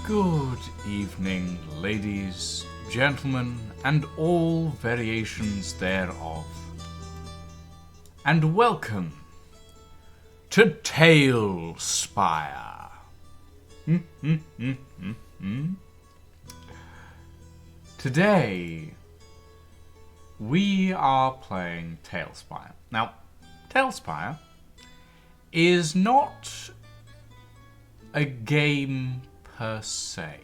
Good evening, ladies, gentlemen, and all variations thereof. And welcome to TaleSpire. Today, we are playing TaleSpire. Now, TaleSpire is not a game per se.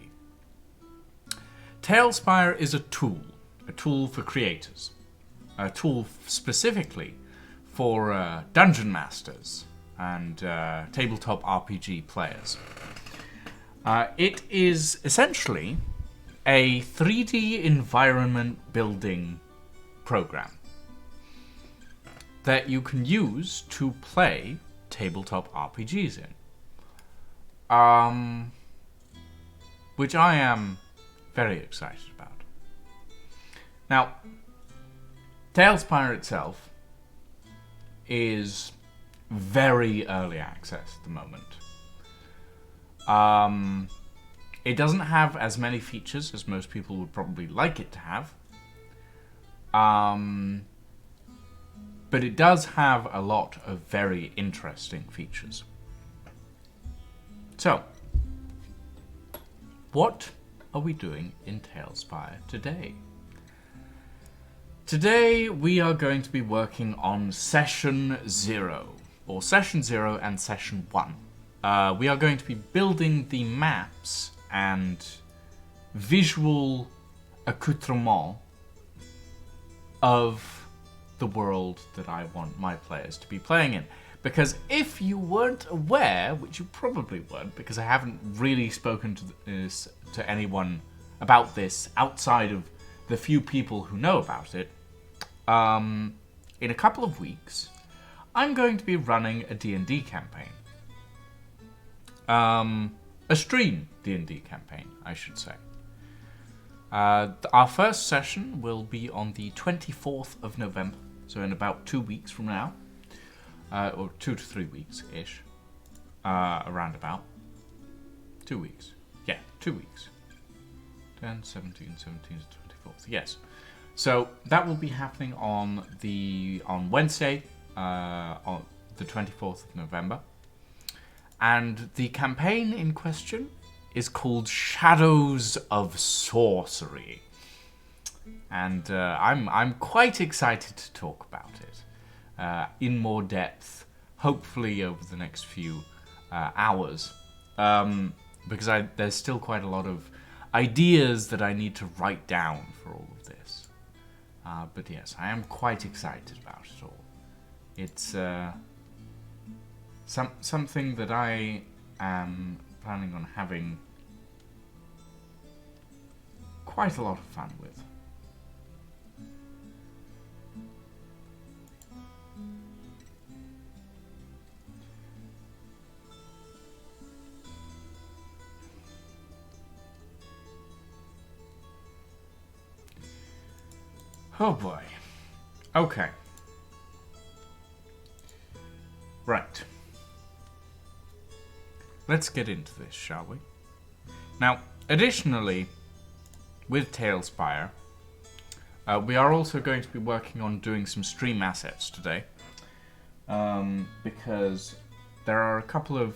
TaleSpire is a tool for creators, a tool specifically for dungeon masters and tabletop RPG players. It is essentially a 3D environment building program that you can use to play tabletop RPGs in. Which I am very excited about. Now, TaleSpire itself is very early access at the moment. It doesn't have as many features as most people would probably like it to have. But it does have a lot of very interesting features. So, what are we doing in TaleSpire today? Today we are going to be working on Session 0, or Session 0 and Session 1. We are going to be building the maps and visual accoutrement of the world that I want my players to be playing in. Because if you weren't aware, which you probably weren't, because I haven't really spoken to anyone about this outside of the few people who know about it, in a couple of weeks, I'm going to be running a D&D campaign. A stream D&D campaign, I should say. Our first session will be on the 24th of November, so in about 2 weeks from now. Or 2 to 3 weeks-ish. Around about. 2 weeks. Yeah, 2 weeks. 10, 17, 17 to 24th. Yes. So that will be happening on Wednesday, on the 24th of November. And the campaign in question is called Shadows of Sourcery. And I'm quite excited to talk about it in more depth, hopefully over the next few hours. Because there's still quite a lot of ideas that I need to write down for all of this. But yes, I am quite excited about it all. It's something that I am planning on having quite a lot of fun with. Oh boy. Okay. Right. Let's get into this, shall we? Now, additionally, with TaleSpire, we are also going to be working on doing some stream assets today. Because there are a couple of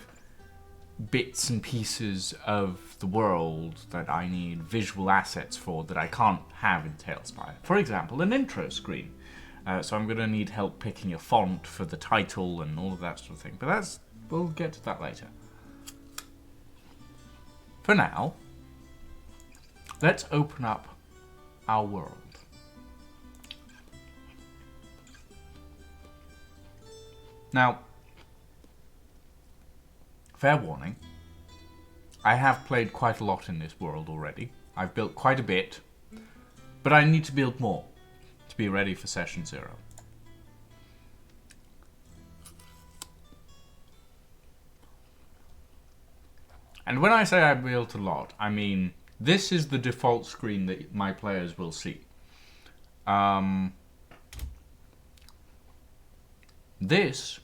bits and pieces of the world that I need visual assets for that I can't have in TaleSpire. For example, an intro screen. So I'm going to need help picking a font for the title and all of that sort of thing. But we'll get to that later. For now, let's open up our world. Now, fair warning, I have played quite a lot in this world already. I've built quite a bit, but I need to build more to be ready for session 0. And when I say I built a lot, I mean this is the default screen that my players will see. This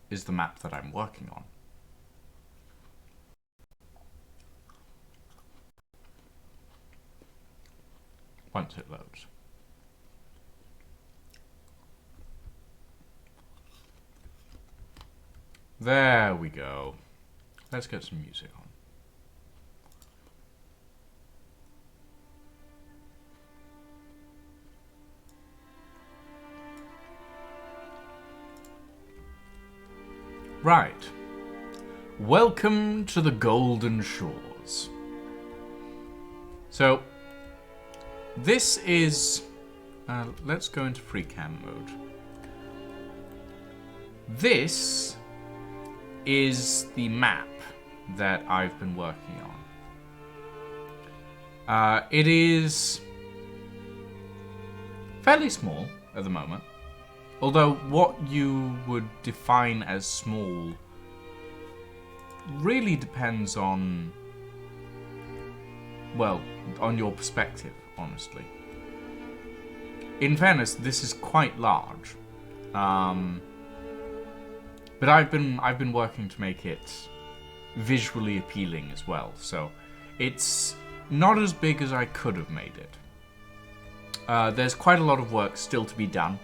is the map that I'm working on. Once it loads. There we go. Let's get some music on. Right. Welcome to the Golden Shores. So, this is... let's go into free cam mode. This is the map that I've been working on. It is fairly small at the moment. Although what you would define as small really depends on, well, on your perspective, honestly. In fairness, this is quite large. But I've been working to make it visually appealing as well, so it's not as big as I could have made it. There's quite a lot of work still to be done.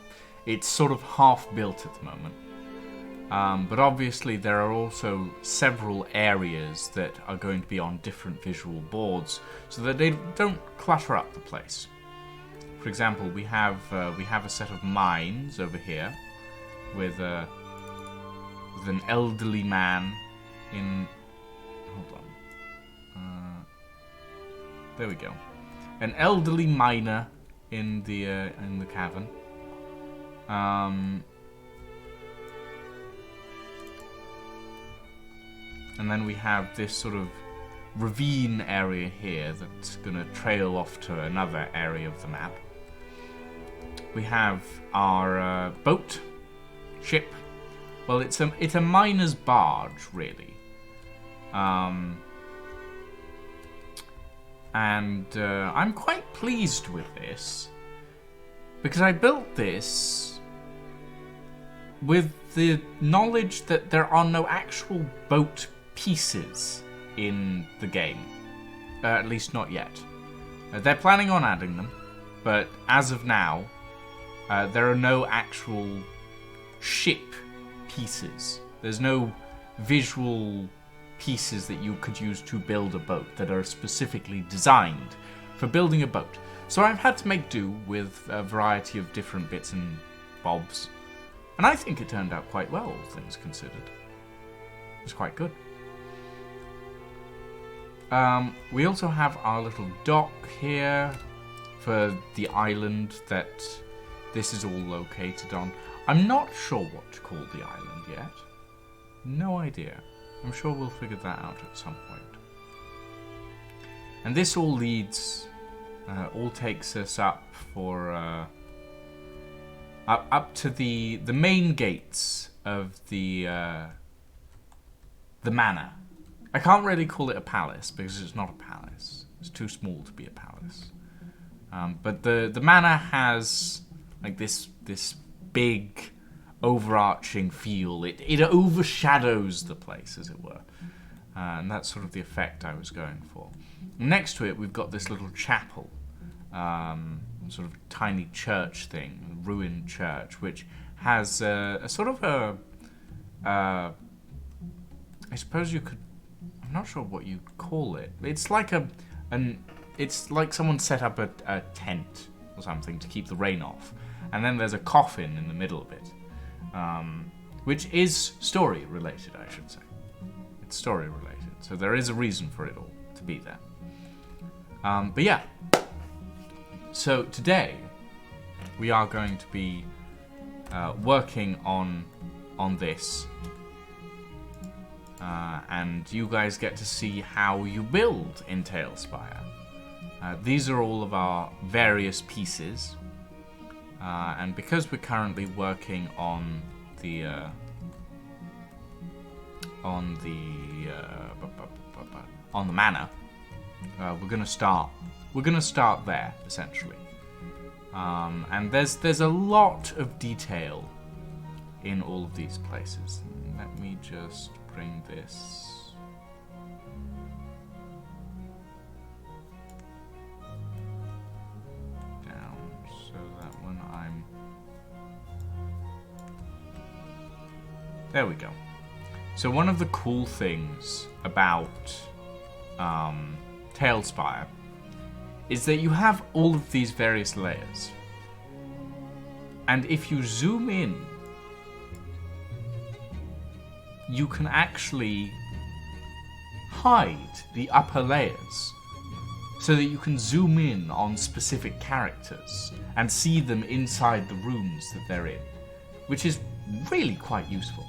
It's sort of half built at the moment. But obviously there are also several areas that are going to be on different visual boards so that they don't clutter up the place. For example, we have a set of mines over here with an elderly man in... Hold on. There we go. An elderly miner in the cavern. And then we have this sort of ravine area here that's going to trail off to another area of the map. We have our ship. Well, it's a miner's barge, really. And I'm quite pleased with this because I built this with the knowledge that there are no actual boat pieces in the game. At least not yet. They're planning on adding them, but as of now, there are no actual ship pieces. There's no visual pieces that you could use to build a boat that are specifically designed for building a boat. So I've had to make do with a variety of different bits and bobs. And I think it turned out quite well, all things considered. It was quite good. We also have our little dock here for the island that this is all located on. I'm not sure what to call the island yet. No idea. I'm sure we'll figure that out at some point. And this all leads, all takes us up for, up to the main gates of the manor. I can't really call it a palace because it's not a palace. It's too small to be a palace. But the manor has like this big overarching feel. It overshadows the place, as it were. And that's sort of the effect I was going for. Next to it, we've got this little chapel. Sort of tiny church thing, ruined church, which has a sort of a... I suppose you could... I'm not sure what you call it. It's like it's like someone set up a tent or something to keep the rain off. And then there's a coffin in the middle of it. Which is story related, I should say. It's story related, so there is a reason for it all to be there. But yeah, so today we are going to be working on this, and you guys get to see how you build in TaleSpire. These are all of our various pieces. And because we're currently working on the manor, we're gonna start there essentially. And there's a lot of detail in all of these places. Let me just bring this. There we go. So one of the cool things about TaleSpire is that you have all of these various layers. And if you zoom in, you can actually hide the upper layers so that you can zoom in on specific characters and see them inside the rooms that they're in, which is really quite useful.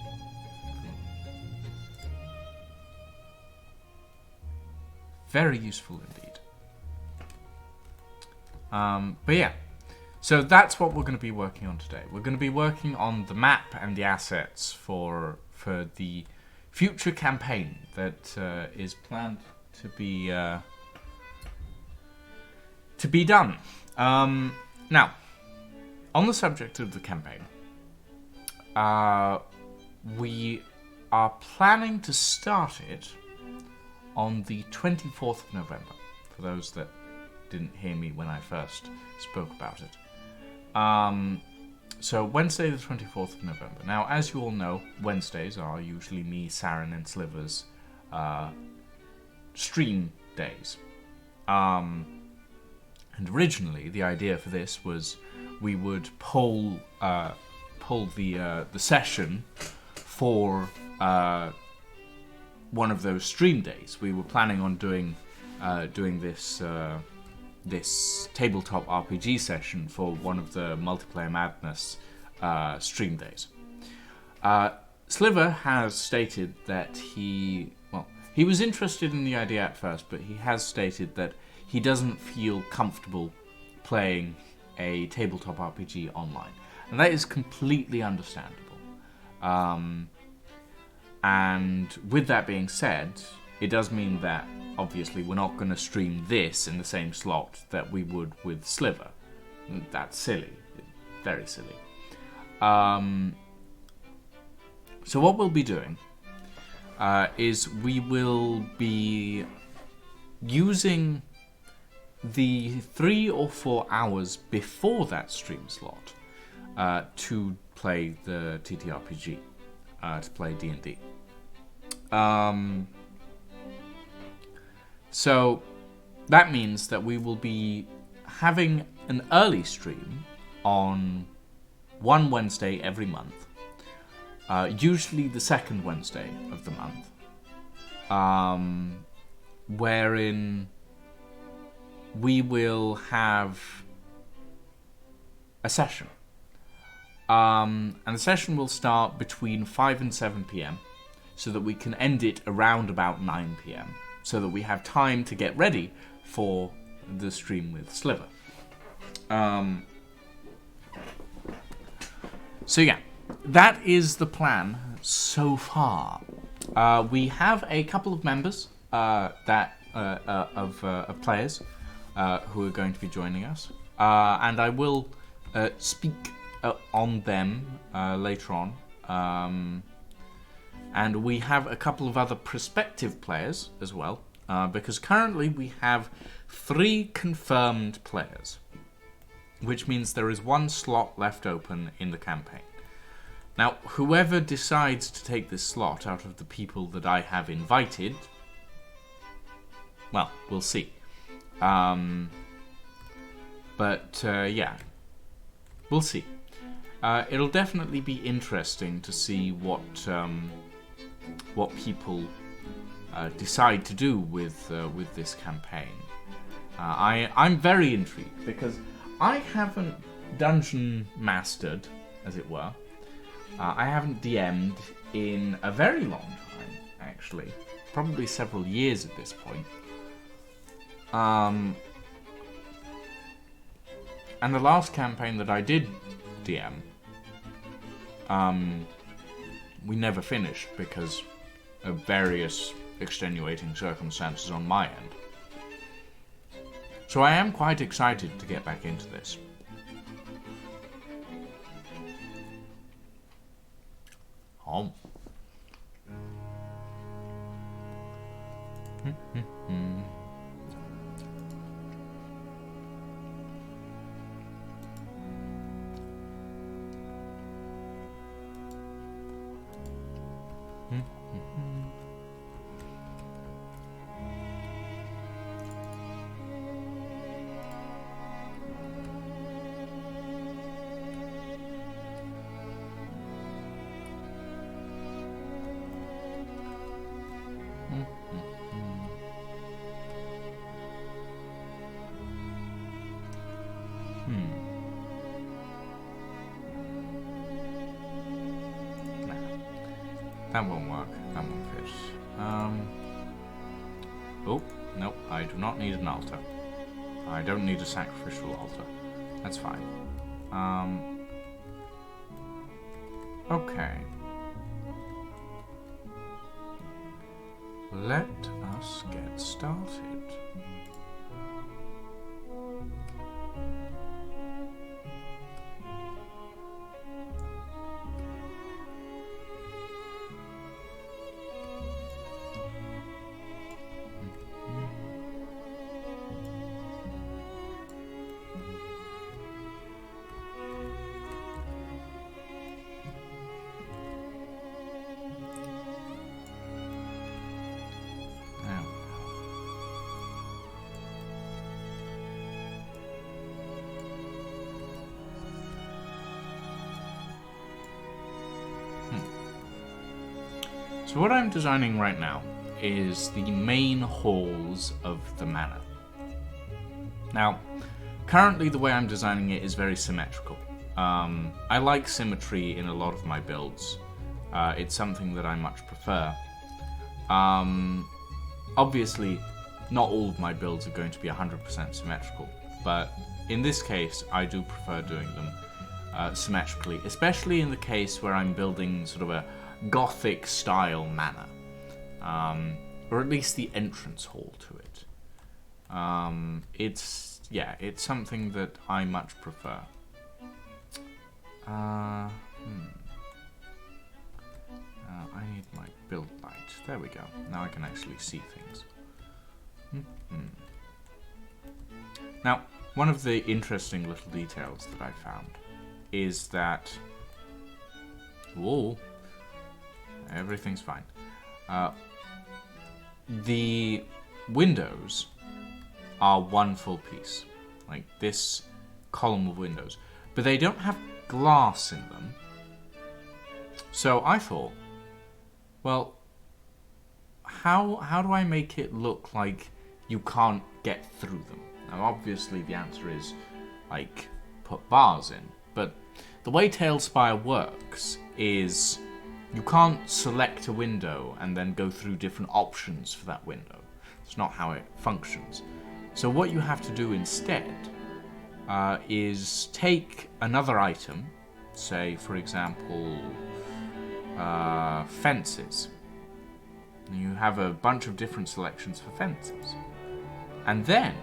Very useful indeed. But yeah, so that's what we're going to be working on today. We're going to be working on the map and the assets for the future campaign that is planned to be done. Now, on the subject of the campaign, we are planning to start it on the 24th of November, for those that didn't hear me when I first spoke about it. So Wednesday the 24th of November. Now, as you all know, Wednesdays are usually me, Saren, and Sliver's stream days. And originally, the idea for this was we would poll the session for one of those stream days. We were planning on doing this tabletop RPG session for one of the Multiplayer Madness stream days. Sliver has stated that he was interested in the idea at first, but he has stated that he doesn't feel comfortable playing a tabletop RPG online, and that is completely understandable. And with that being said, it does mean that obviously we're not going to stream this in the same slot that we would with Sliver. That's silly. Very silly. So what we'll be doing is we will be using the 3 or 4 hours before that stream slot to play the TTRPG, to play D&D. So that means that we will be having an early stream on one Wednesday every month, usually the second Wednesday of the month, wherein we will have a session. And the session will start between 5 and 7 p.m. so that we can end it around about 9 p.m. so that we have time to get ready for the stream with Sliver. So yeah, that is the plan so far. We have a couple of members of players who are going to be joining us, and I will speak on them later on. And we have a couple of other prospective players as well, because currently we have 3 confirmed players, which means there is 1 slot left open in the campaign. Now, whoever decides to take this slot out of the people that I have invited, well, we'll see. Yeah, we'll see. It'll definitely be interesting to see what people decide to do with this campaign. I'm very intrigued because I haven't dungeon mastered, as it were. I haven't DM'd in a very long time, actually. Probably several years at this point. And the last campaign that I did DM, we never finished because of various extenuating circumstances on my end. So I am quite excited to get back into this. Oh. That won't work. That won't fit. Oh, no, I do not need an altar. I don't need a sacrificial altar. That's fine. Okay. Let us get started. So what I'm designing right now is the main halls of the manor. Now, currently the way I'm designing it is very symmetrical. I like symmetry in a lot of my builds. It's something that I much prefer. Obviously, not all of my builds are going to be 100% symmetrical, but in this case, I do prefer doing them symmetrically, especially in the case where I'm building sort of a Gothic style manor, or at least the entrance hall to it. It's something that I much prefer. I need my build light. There we go. Now I can actually see things. Now, one of the interesting little details that I found is that... Whoa. Everything's fine. The windows are one full piece. Like this column of windows. But they don't have glass in them. So I thought, well, how do I make it look like you can't get through them? Now, obviously, the answer is, like, put bars in. But the way TaleSpire works is you can't select a window and then go through different options for that window. It's not how it functions. So what you have to do instead is take another item, say, for example, fences. You have a bunch of different selections for fences. And then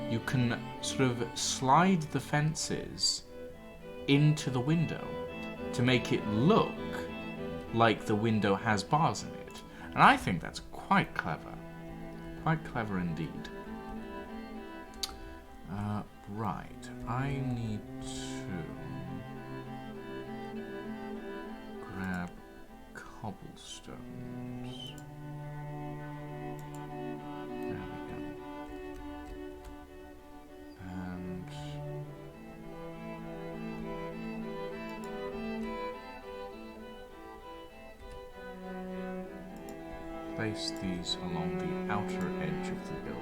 you can sort of slide the fences into the window to make it look like the window has bars in it. And I think that's quite clever. Quite clever indeed. Right, I need to grab cobblestones. There we go. And place these along the outer edge of the building.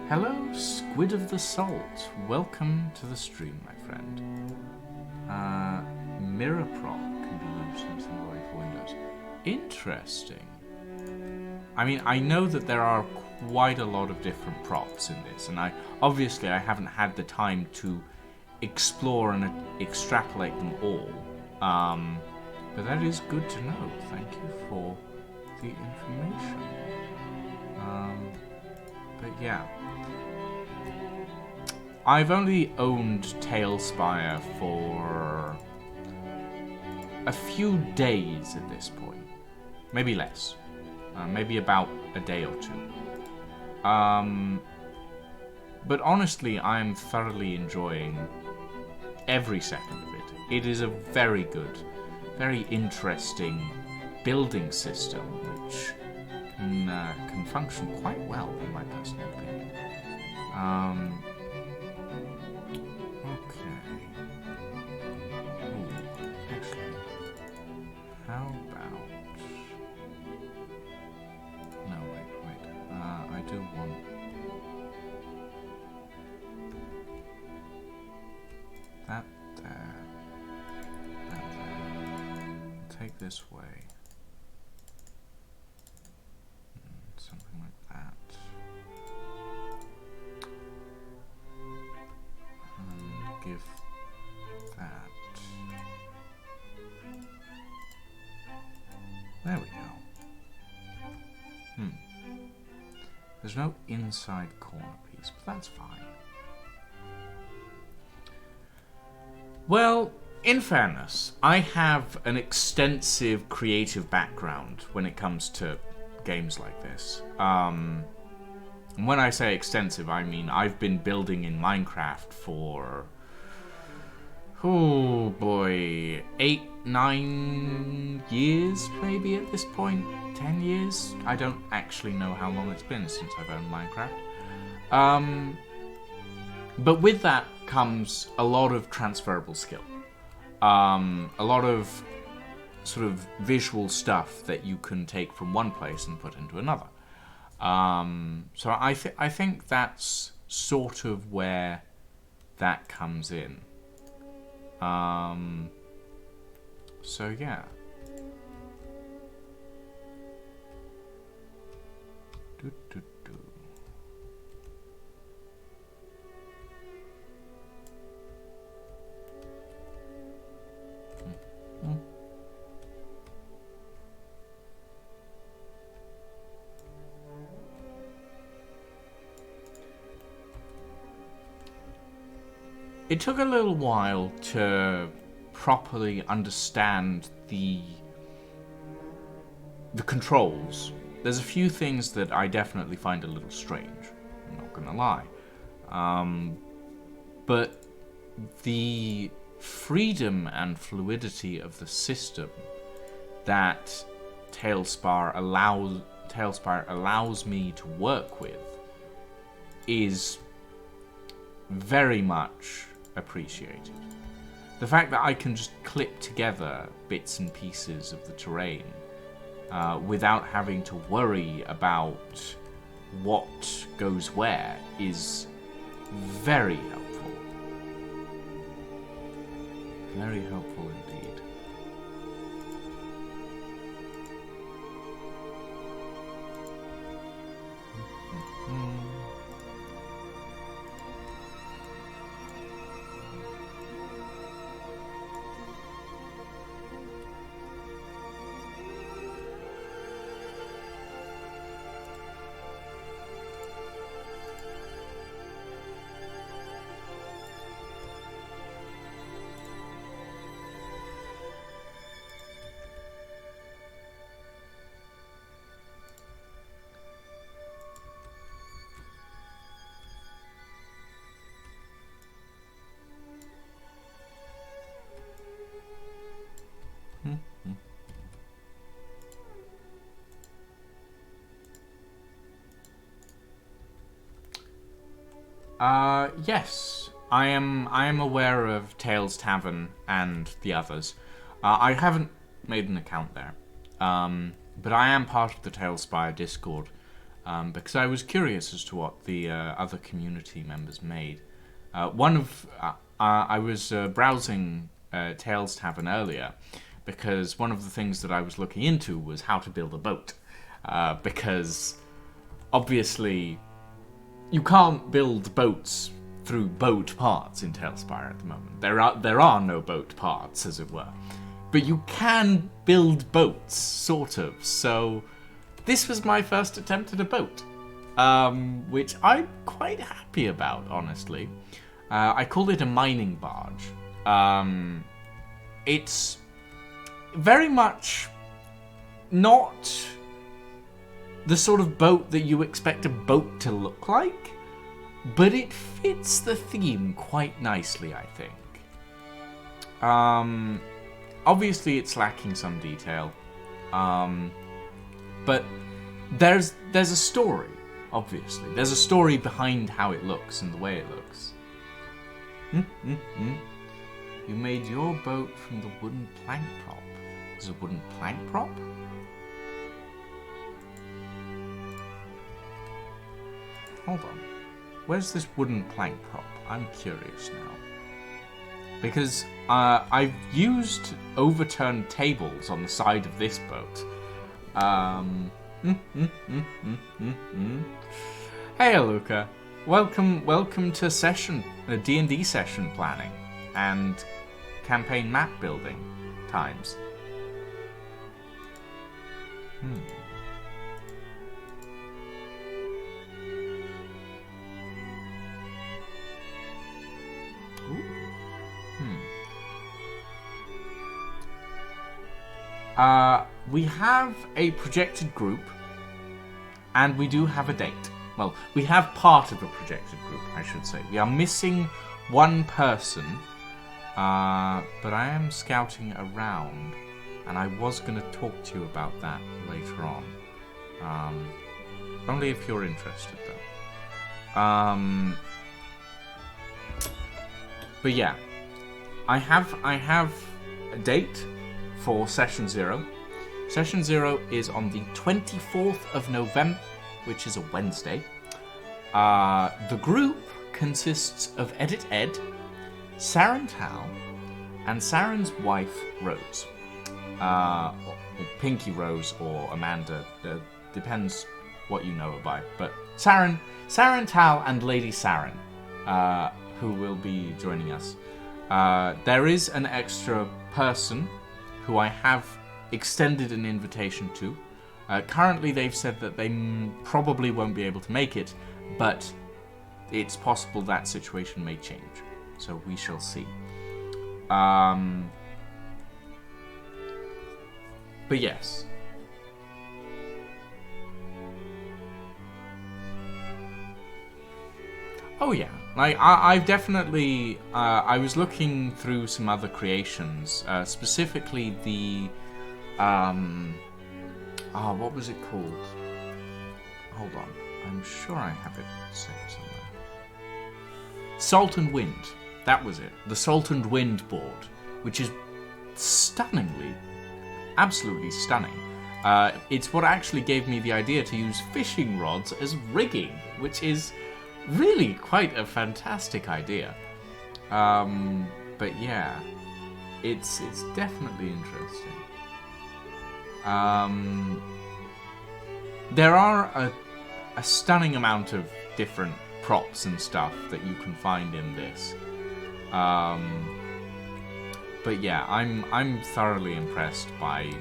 Hello, Squid of the Salt. Welcome to the stream, my friend. Mirror prop can be used in single way for windows. Interesting. I mean, I know that there are quite a lot of different props in this, and obviously I haven't had the time to explore and extrapolate them all. But that is good to know. Thank you for the information. But yeah. I've only owned TaleSpire for a few days at this point. Maybe less. Maybe about a day or two. But honestly, I'm thoroughly enjoying every second of it. It is a very good, very interesting building system, which can function quite well, in my personal opinion. Okay. Ooh, actually, how about... No, wait. I do want... that there. That there. Take this way. Something like that. And give that. There we go. There's no inside corner piece, but that's fine. Well, in fairness, I have an extensive creative background when it comes to games like this. And when I say extensive, I mean I've been building in Minecraft for, oh boy, 8-9 years maybe at this point, 10 years. I don't actually know how long it's been since I've owned Minecraft. But with that comes a lot of transferable skill, a lot of sort of visual stuff that you can take from one place and put into another. So I think that's sort of where that comes in. So yeah. It took a little while to properly understand the controls there's a few things that I definitely find a little strange. I'm not gonna lie. But the freedom and fluidity of the system that TaleSpire allows me to work with is very much appreciated. The fact that I can just clip together bits and pieces of the terrain without having to worry about what goes where is very helpful. Very helpful indeed. Yes, I am aware of Tales Tavern and the others. I haven't made an account there, but I am part of the TaleSpire Discord because I was curious as to what the other community members made. I was browsing Tales Tavern earlier because one of the things that I was looking into was how to build a boat, because obviously you can't build boats through boat parts in TaleSpire at the moment. There are no boat parts, as it were. But you can build boats, sort of. So this was my first attempt at a boat, which I'm quite happy about, honestly. I call it a mining barge. It's very much not the sort of boat that you expect a boat to look like, but it fits the theme quite nicely, I think. Obviously it's lacking some detail, but there's a story, obviously. There's a story behind how it looks and the way it looks. You made your boat from the wooden plank prop. There's a wooden plank prop? Hold on. Where's this wooden plank prop? I'm curious now. Because I've used overturned tables on the side of this boat. Hey, Luca. Welcome to session, D&D session planning and campaign map building times. We have a projected group, and we do have a date. Well, we have part of a projected group, I should say. We are missing one person, but I am scouting around, and I was going to talk to you about that later on. Only if you're interested, though. But yeah, I have a date for Session 0. Session 0 is on the 24th of November, which is a Wednesday. The group consists of Edit Ed, Saren Tal, and Saren's wife, Rose. Or Pinky Rose or Amanda, depends what you know her by. But Saren Tal and Lady Saren, who will be joining us. There is an extra person who I have extended an invitation to. Currently they've said that they probably won't be able to make it, but it's possible that situation may change. So we shall see. But yes. Oh yeah, like I've definitely. I was looking through some other creations, specifically the. What was it called? Hold on, I'm sure I have it saved somewhere. Salt and Wind. That was it. The Salt and Wind board, which is stunningly, absolutely stunning. It's what actually gave me the idea to use fishing rods as rigging, which is really quite a fantastic idea. But yeah, it's definitely interesting. There are a stunning amount of different props and stuff that you can find in this. But yeah, I'm thoroughly impressed by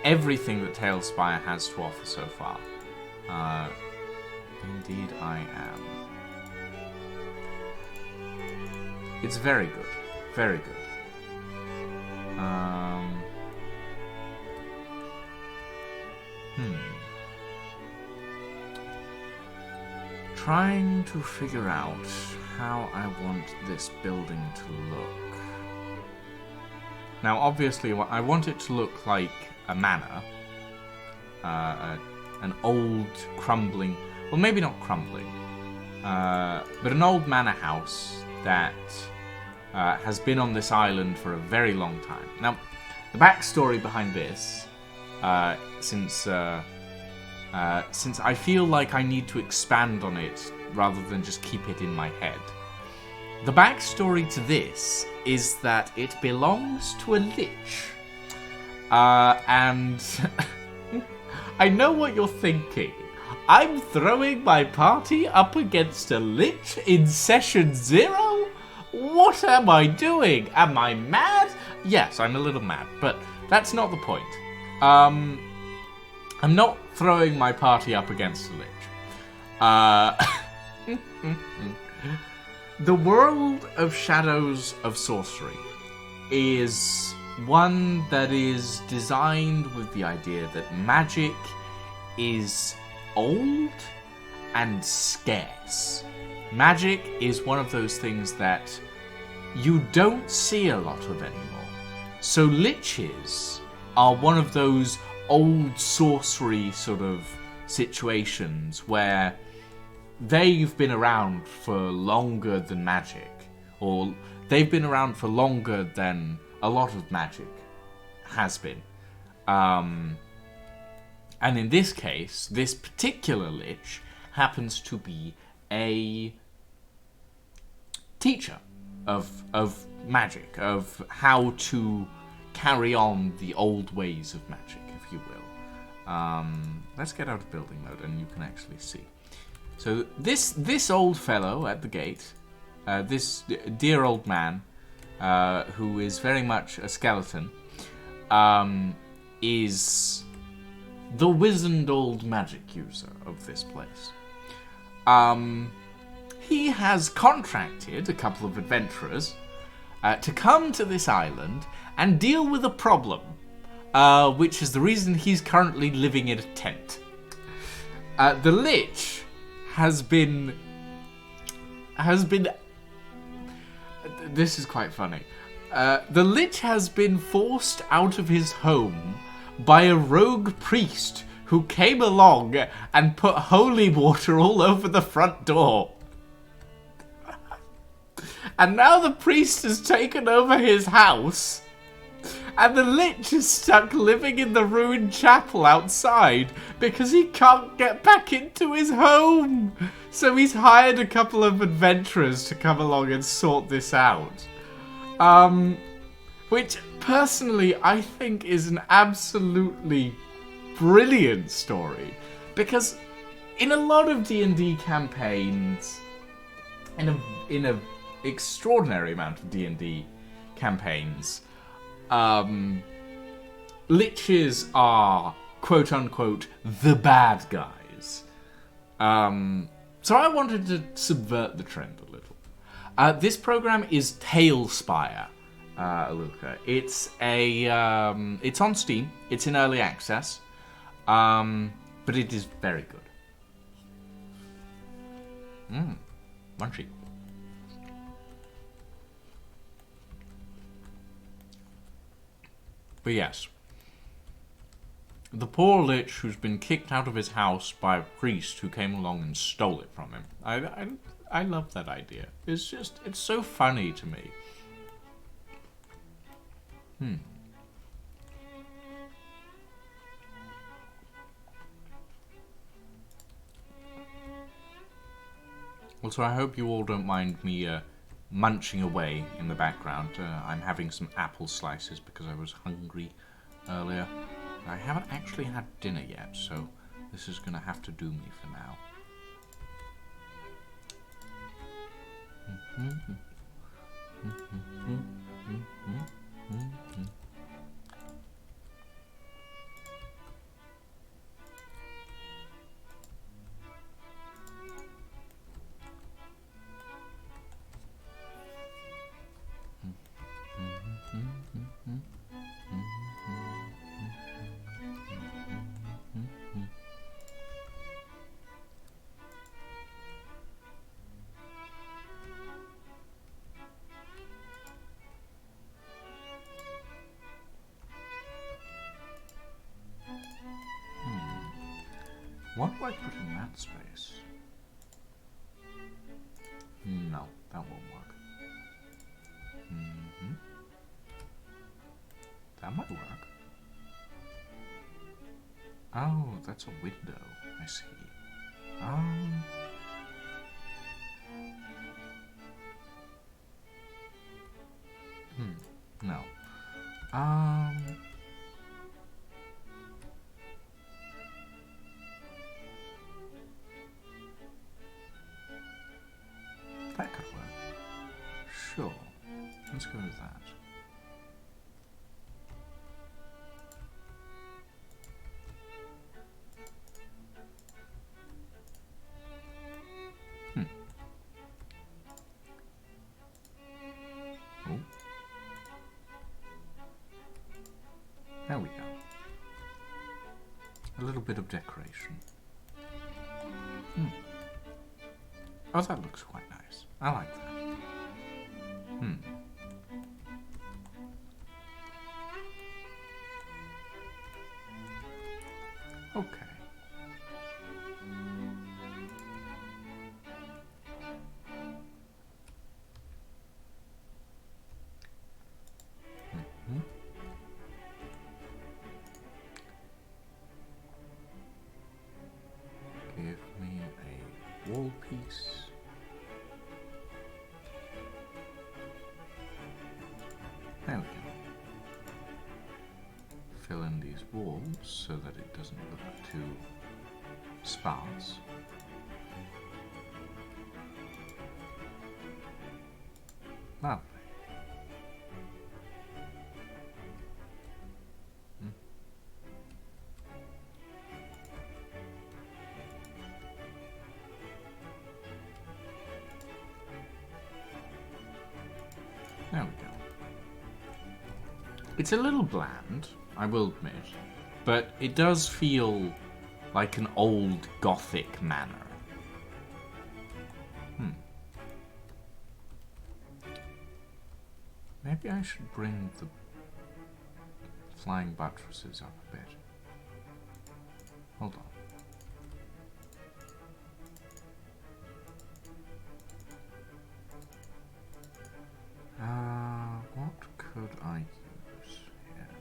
everything that TaleSpire has to offer so far. Indeed I am. It's very good. Very good. Trying to figure out how I want this building to look. Now, obviously, I want it to look like a manor. An old, crumbling... Well, maybe not crumbling. But an old manor house that has been on this island for a very long time. Now, the backstory behind this, since I feel like I need to expand on it rather than just keep it in my head. The backstory to this is that it belongs to a lich. And I know what you're thinking. I'm throwing my party up against a lich in session 0? What am I doing? Am I mad? Yes, I'm a little mad, but that's not the point. I'm not throwing my party up against a lich. The world of Shadows of Sourcery is one that is designed with the idea that magic is old and scarce. Magic is one of those things that you don't see a lot of anymore. So liches are one of those old sorcery sort of situations where they've been around for longer than magic, or they've been around for longer than a lot of magic has been. And in this case, this particular lich happens to be a teacher of magic, of how to carry on the old ways of magic, if you will. Let's get out of building mode and you can actually see. So this old fellow at the gate, this dear old man, who is very much a skeleton, is the wizened old magic user of this place. He has contracted a couple of adventurers to come to this island and deal with a problem, which is the reason he's currently living in a tent. The lich has been... This is quite funny. The lich has been forced out of his home by a rogue priest who came along and put holy water all over the front door. And now the priest has taken over his house, and the lich is stuck living in the ruined chapel outside because he can't get back into his home. So he's hired a couple of adventurers to come along and sort this out. Which, personally, I think is an absolutely brilliant story. Because in a lot of D&D campaigns, in a extraordinary amount of D&D campaigns, liches are, quote-unquote, the bad guys. So I wanted to subvert the trend a little. This program is TaleSpire, Luca. It's it's on Steam. It's in early access, but it is very good. Munchy. But yes. The poor lich who's been kicked out of his house by a priest who came along and stole it from him. I love that idea. It's so funny to me. Also, I hope you all don't mind me munching away in the background. I'm having some apple slices because I was hungry earlier. I haven't actually had dinner yet, so this is going to have to do me for now. What do I put in that space? No, that won't work. That might work. Oh, that's a window. I see. No. That could work. Sure. Let's go with that. Oh. There we go. A little bit of decoration. Oh, that looks quite nice. I like that. Okay. Give me a wall piece. There we go. Fill in these walls so that it doesn't look too sparse. Lovely. There we go. It's a little bland, I will admit, but it does feel like an old Gothic manor. Maybe I should bring the flying buttresses up a bit. Hold on. What could I use here?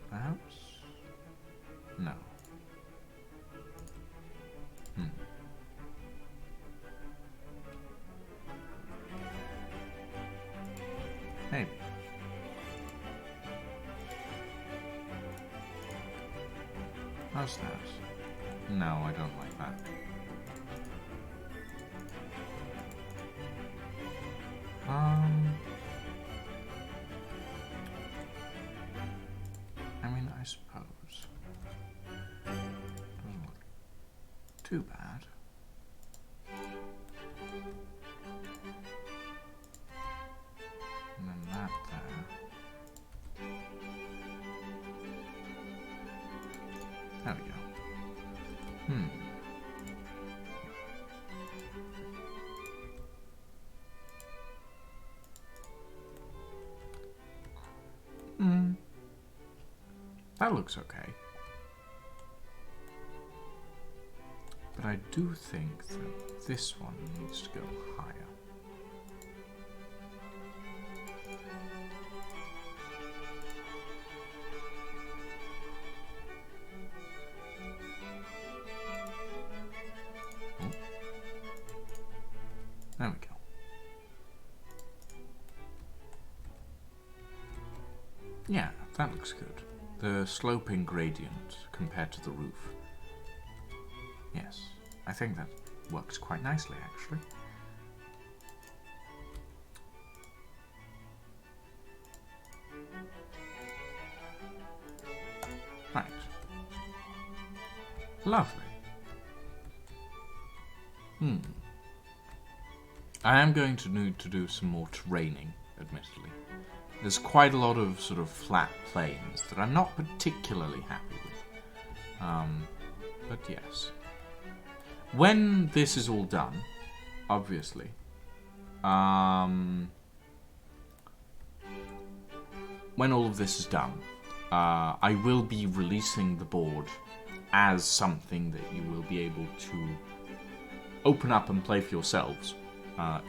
Perhaps? No. Maybe. How's that? No, I don't like that. I mean, I suppose. Doesn't look too bad. And then that there. There we go. That looks okay. But I do think that this one needs to go higher. Oh. There we go. Yeah, that looks good. The sloping gradient compared to the roof. Yes, I think that works quite nicely, actually. Right. Lovely. I am going to need to do some more terraining, admittedly. There's quite a lot of sort of flat plains that I'm not particularly happy with. But yes. When this is all done, obviously, when all of this is done, I will be releasing the board as something that you will be able to open up and play for yourselves,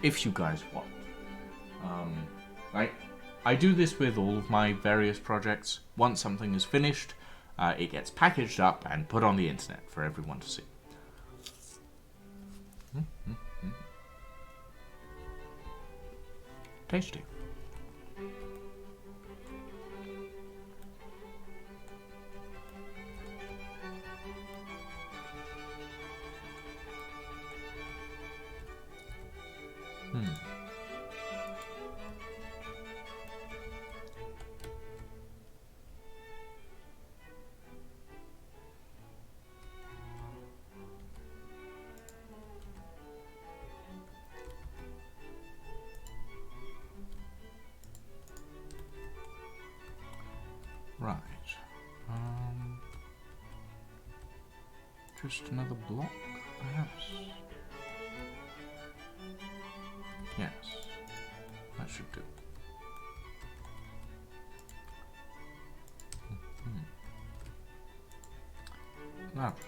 if you guys want. I do this with all of my various projects. Once something is finished, it gets packaged up and put on the internet for everyone to see. Tasty. Right. Just another block, perhaps? Yes. That should do. Lovely.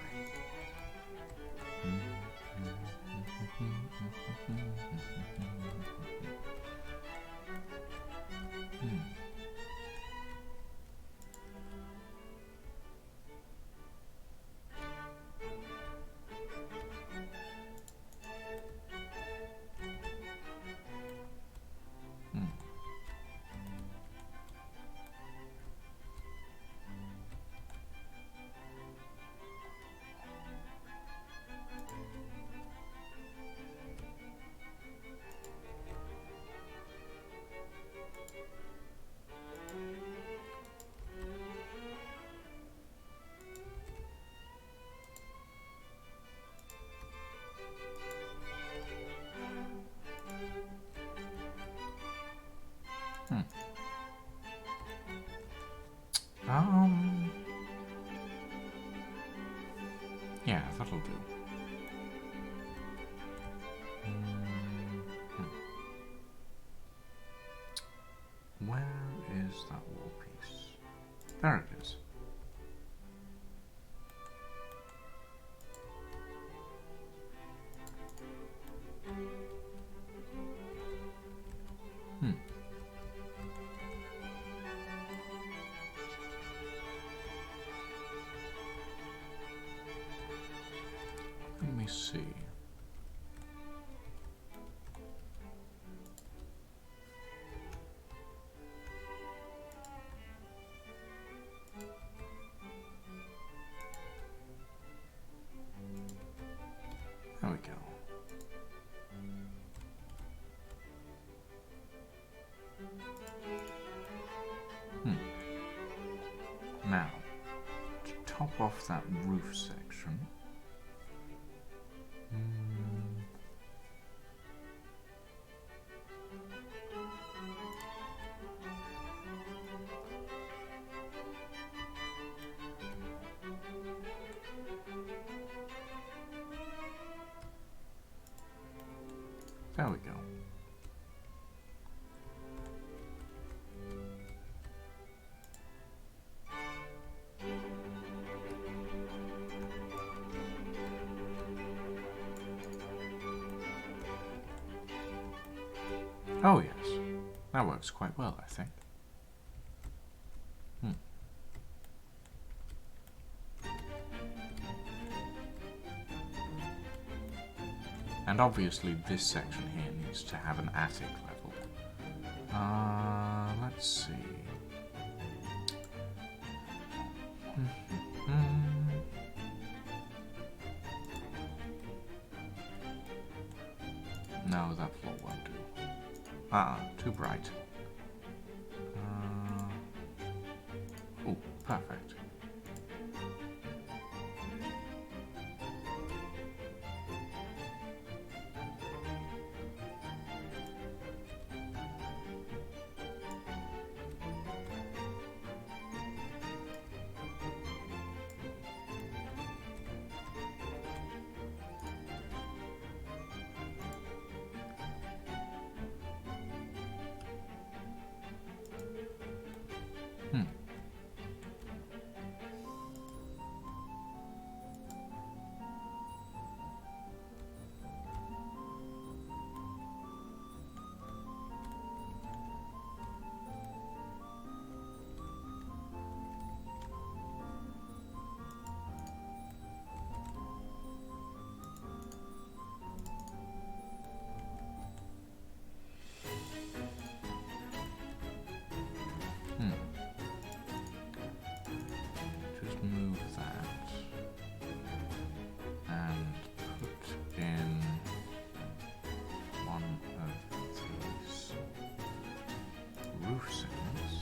Yeah, that'll do. Where is that wall piece? There it is. Let me see. There we go. Now, to top off that roof section, there we go. Oh yes, that works quite well, I think. And obviously this section here needs to have an attic level. Let's see. No, that floor won't do. Too bright. Oh, perfect. Just move that and put in one of these roof segments.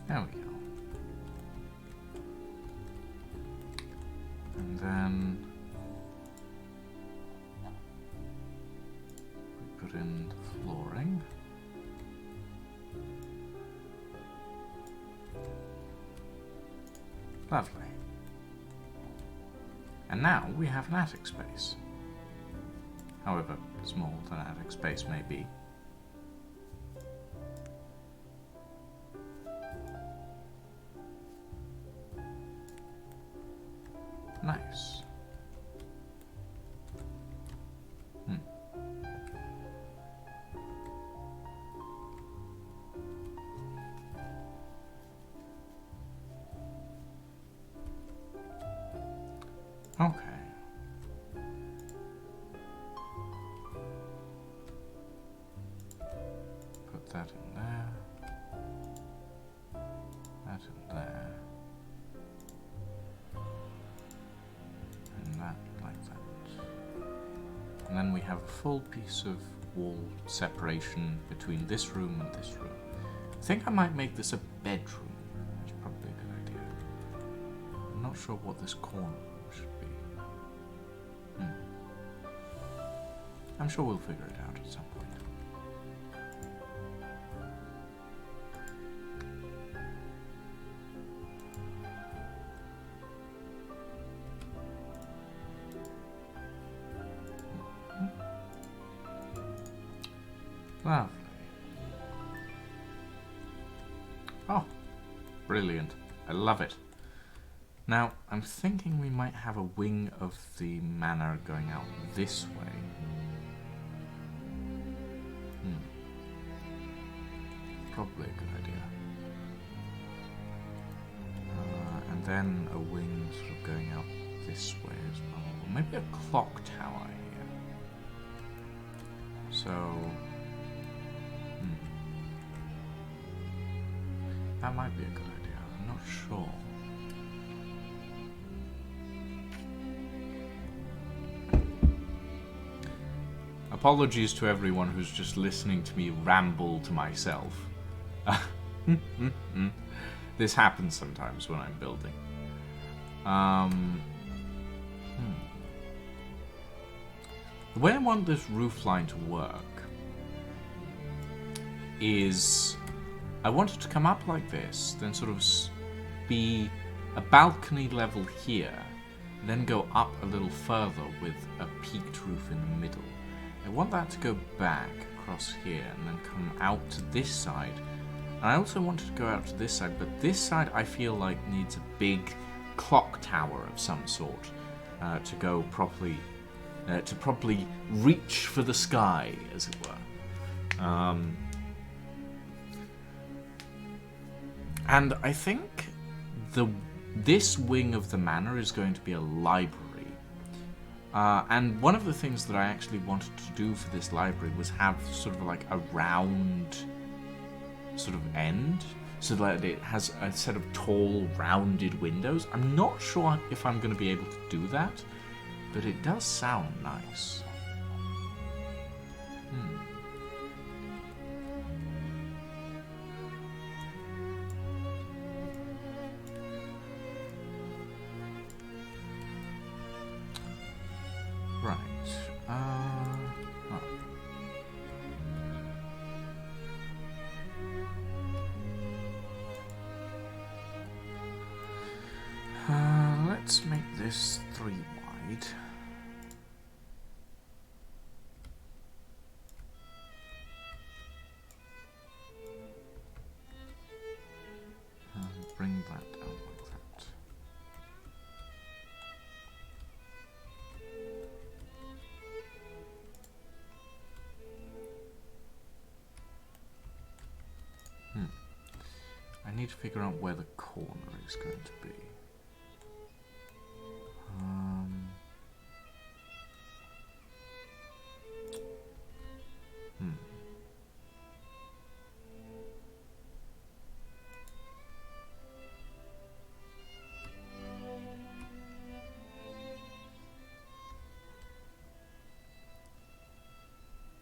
There we go. And then we put in the flooring. Lovely. And now we have an attic space. However small that attic space may be. Nice. Okay. Put that in there. That in there. That like that. And then we have a full piece of wall separation between this room and this room. I think I might make this a bedroom. That's probably a good idea. I'm not sure what this corner room should be. I'm sure we'll figure it out at some point. Lovely. Oh, brilliant. I love it. Now, I'm thinking we might have a wing of the manor going out this way. Probably a good idea. And then a wing sort of going out this way as well. Or maybe a clock tower here. So... that might be a good idea. I'm not sure. Apologies to everyone who's just listening to me ramble to myself. This happens sometimes when I'm building. The way I want this roof line to work is I want it to come up like this, then sort of be a balcony level here, then go up a little further with a peaked roof in the middle. I want that to go back across here and then come out to this side. And I also want it to go out to this side, but this side I feel like needs a big clock tower of some sort to go properly, to properly reach for the sky, as it were. And I think this wing of the manor is going to be a library. And one of the things that I actually wanted to do for this library was have sort of like a round sort of end, so that it has a set of tall, rounded windows. I'm not sure if I'm going to be able to do that, but it does sound nice. Right. Let's make this 3 wide. And bring that down like that. I need to figure out where the corner is going to be.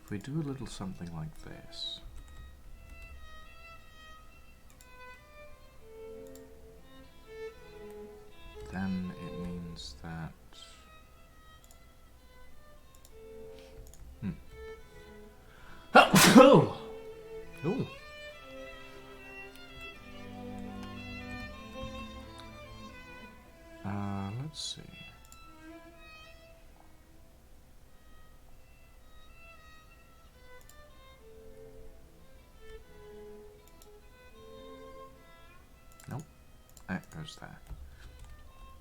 If we do a little something like this, then it means that oh. Let's see. Nope, that goes there.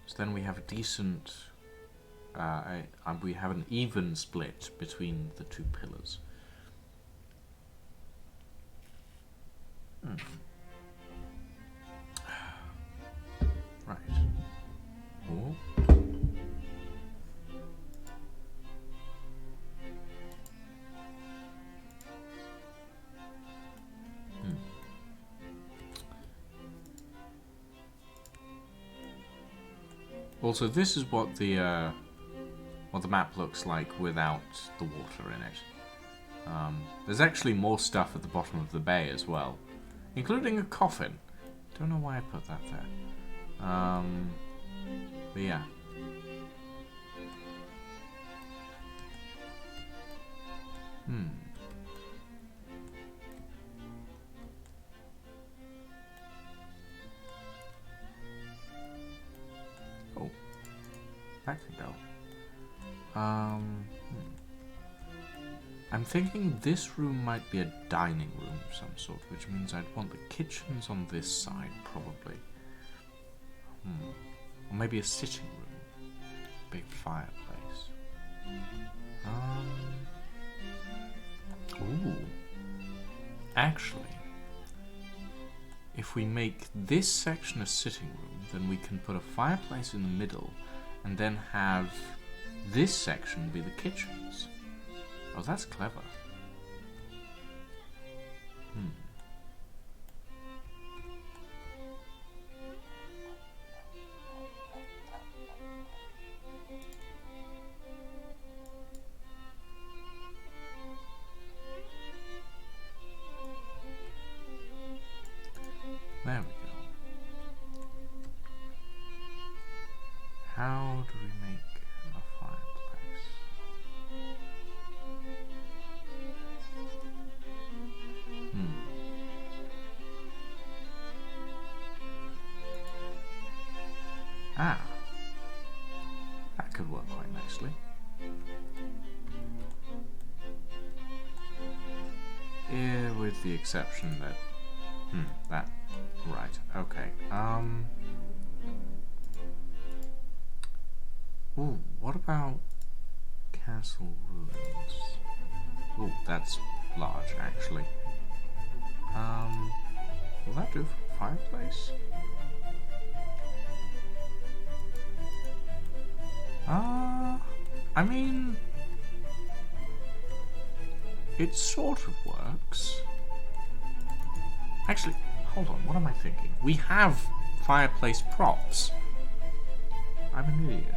So then we have a decent, we have an even split between the 2 pillars. Right. Oh. Also, this is what the map looks like without the water in it. There's actually more stuff at the bottom of the bay as well, including a coffin. Don't know why I put that there. But yeah. Oh, that can go. I'm thinking this room might be a dining room of some sort, which means I'd want the kitchens on this side, probably. Or maybe a sitting room. Big fireplace. Ooh. Actually, if we make this section a sitting room, then we can put a fireplace in the middle, and then have this section be the kitchens. Oh, that's clever. There we go. How do we make a fireplace? with the exception that... that... Right, okay. Ooh, what about Castle Ruins? Ooh, that's large, actually. Will that do for a fireplace? I mean... It sort of works. Actually, hold on, what am I thinking? We have fireplace props. I'm an idiot.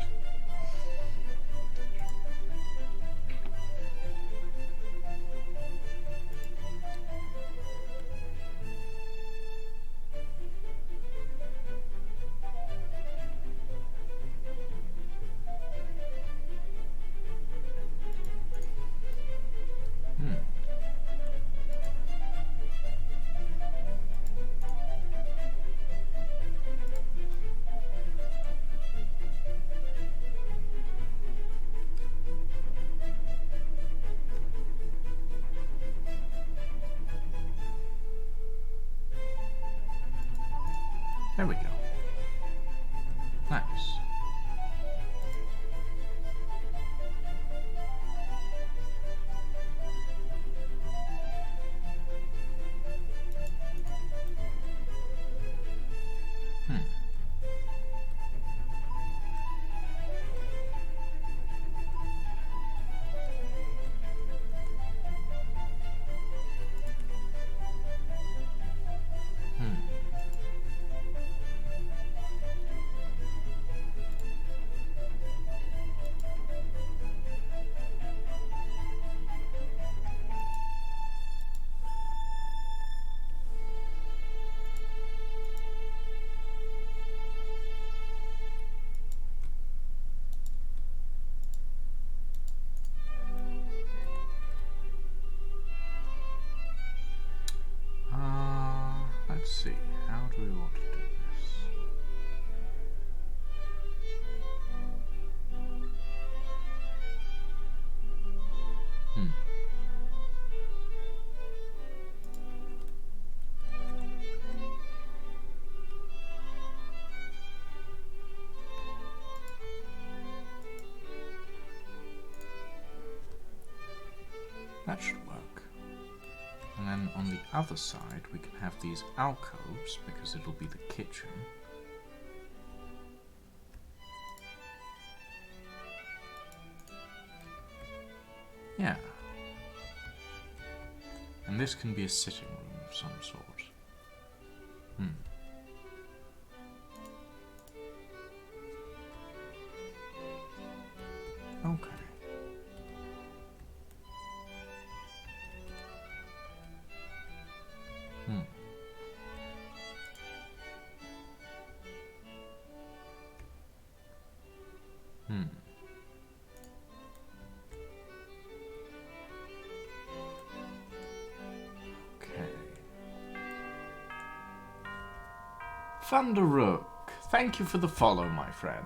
There we go. Nice. Let's see, how do we want to do this? That should work. And then on the other side, we can have these alcoves, because it'll be the kitchen. Yeah. And this can be a sitting room of some sort. Okay. Thunderrook, thank you for the follow, my friend.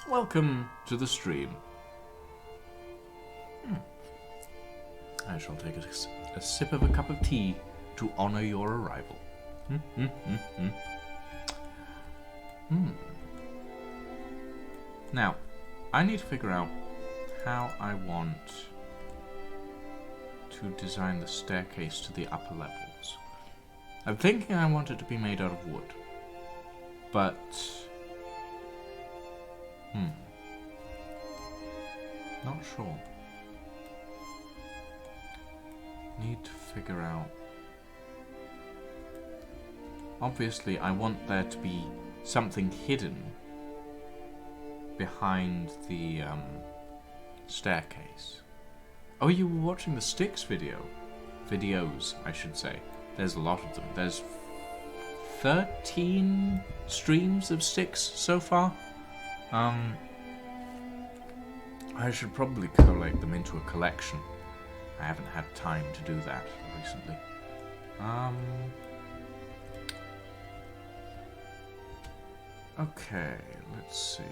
Welcome to the stream. I shall take a sip of a cup of tea to honor your arrival. Now, I need to figure out how I want to design the staircase to the upper levels. I'm thinking I want it to be made out of wood. But... not sure. Need to figure out... Obviously, I want there to be something hidden behind the staircase. Oh, you were watching the sticks videos, I should say. There's a lot of them. There's 13 streams of sticks so far. I should probably collate them into a collection. I haven't had time to do that recently. Okay, let's see.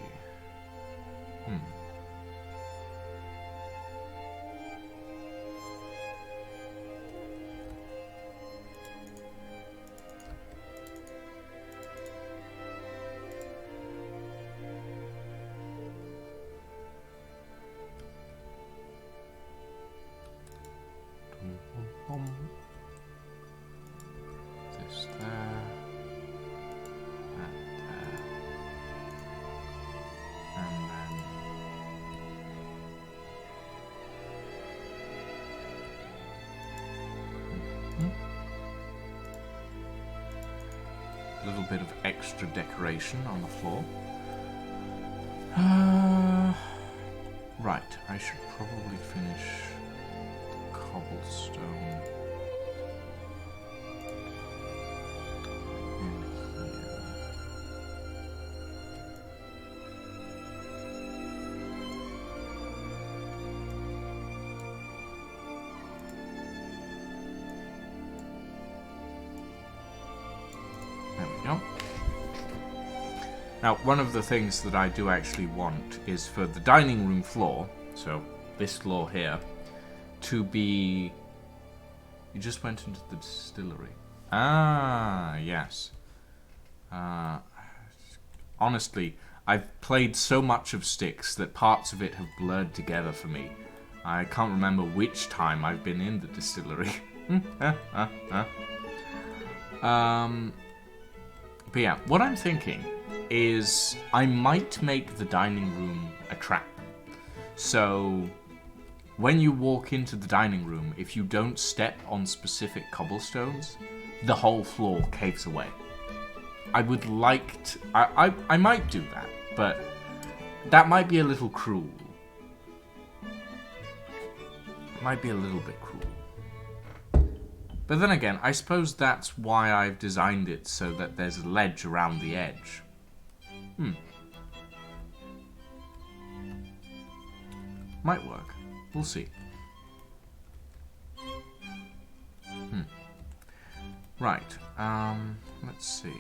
little bit of extra decoration on the floor. Right, I should probably finish cobblestone in here. There we go. Now, one of the things that I do actually want is for the dining room floor, so this floor here, to be... You just went into the distillery. Ah, yes. Honestly, I've played so much of Styx that parts of it have blurred together for me. I can't remember which time I've been in the distillery. But yeah, what I'm thinking is I might make the dining room a trap. So when you walk into the dining room, if you don't step on specific cobblestones, the whole floor caves away. I would like to... I might do that, but that might be a little cruel. It might be a little bit cruel. But then again, I suppose that's why I've designed it so that there's a ledge around the edge. Might work. We'll see. Right. Let's see.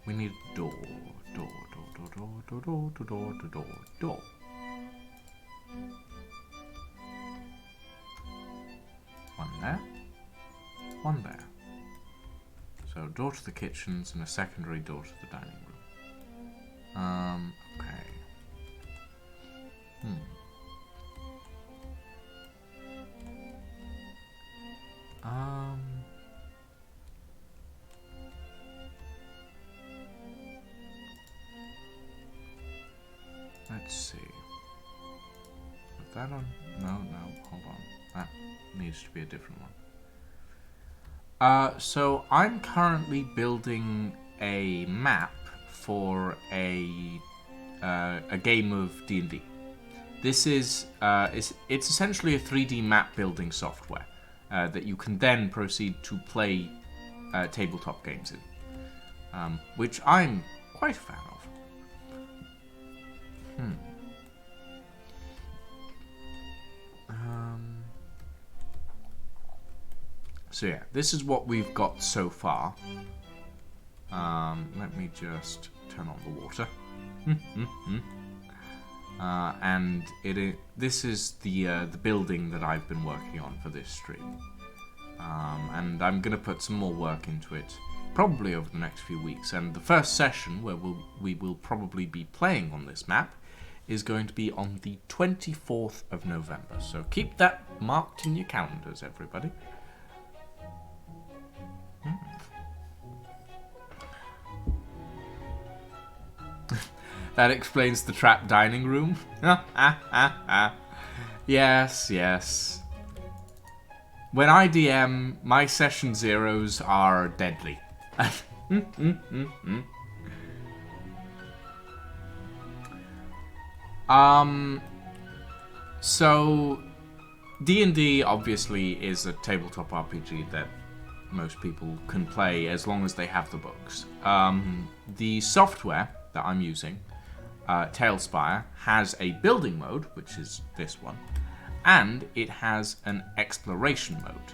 We need a door. Door. One there. One there. So, door to the kitchens and a secondary door to the dining room. Okay. Let's see. Put that on? No, hold on. That needs to be a different one. So I'm currently building a map for a game of D&D. This is it's essentially a 3D map building software that you can then proceed to play tabletop games in, which I'm quite a fan of. So yeah, this is what we've got so far. Let me just turn on the water. And this is the building that I've been working on for this stream. And I'm going to put some more work into it, probably over the next few weeks. And the first session, where we will probably be playing on this map, is going to be on the 24th of November. So keep that marked in your calendars, everybody. That explains the trap dining room. Yes. When I DM, my session zeros are deadly. So D&D obviously is a tabletop RPG that most people can play as long as they have the books. The software that I'm using, TaleSpire, has a building mode, which is this one, and it has an exploration mode,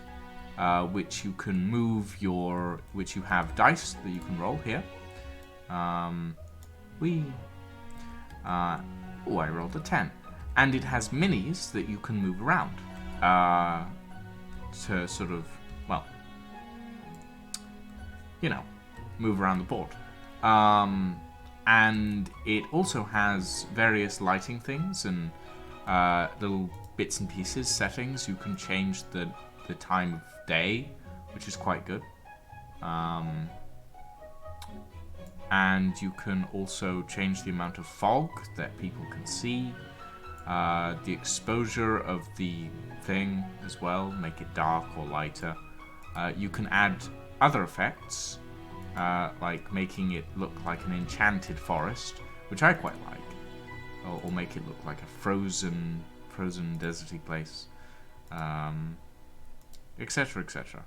which you can move which you have dice that you can roll here. I rolled a 10. And it has minis that you can move around to sort of, well, move around the board. And it also has various lighting things and little bits and pieces, settings. You can change the time of day, which is quite good. and you can also change the amount of fog that people can see, the exposure of the thing as well, make it dark or lighter. You can add other effects, like making it look like an enchanted forest, which I quite like, or make it look like a frozen deserty place, etc., etc.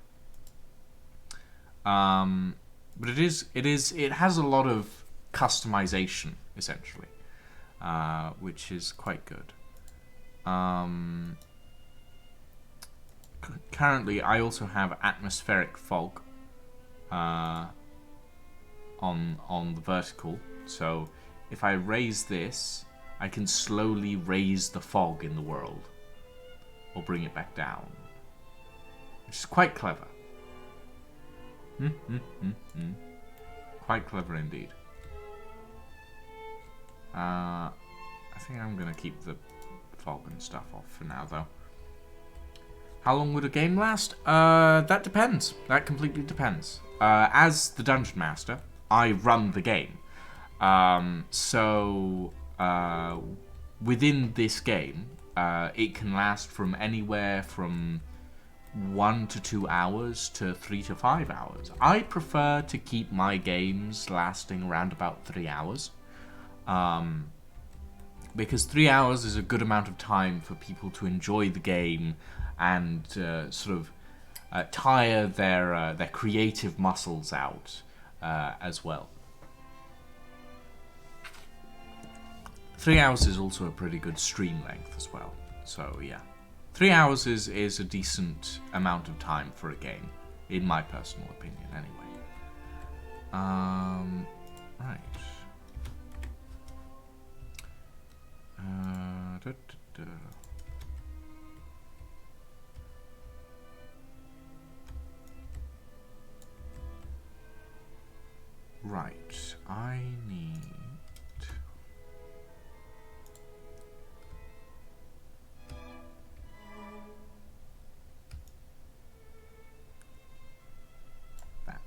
But it has a lot of customization essentially, which is quite good. Currently, I also have atmospheric fog on the vertical, so if I raise this, I can slowly raise the fog in the world, or bring it back down, which is quite clever. Quite clever indeed. I think I'm gonna keep the fog and stuff off for now, though. How long would a game last? That depends. That completely depends. As the Dungeon Master, I run the game. So within this game, it can last from anywhere from 1 to 2 hours to 3 to 5 hours. I prefer to keep my games lasting around about 3 hours. Because 3 hours is a good amount of time for people to enjoy the game and sort of tire their creative muscles out as well. 3 hours is also a pretty good stream length as well. So yeah, 3 hours is a decent amount of time for a game, in my personal opinion anyway. Right. Right, I need... that.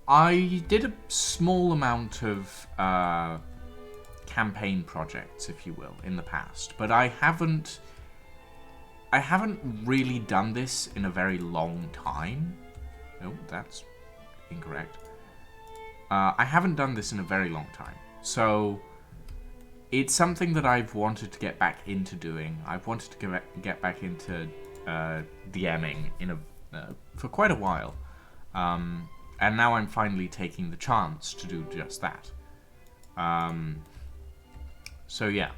I did a small amount of campaign projects, if you will, in the past, but I haven't really done this in a very long time. Oh, that's incorrect. I haven't done this in a very long time, so it's something that I've wanted to get back into doing. I've wanted to get back into DMing for quite a while, and now I'm finally taking the chance to do just that. So yeah,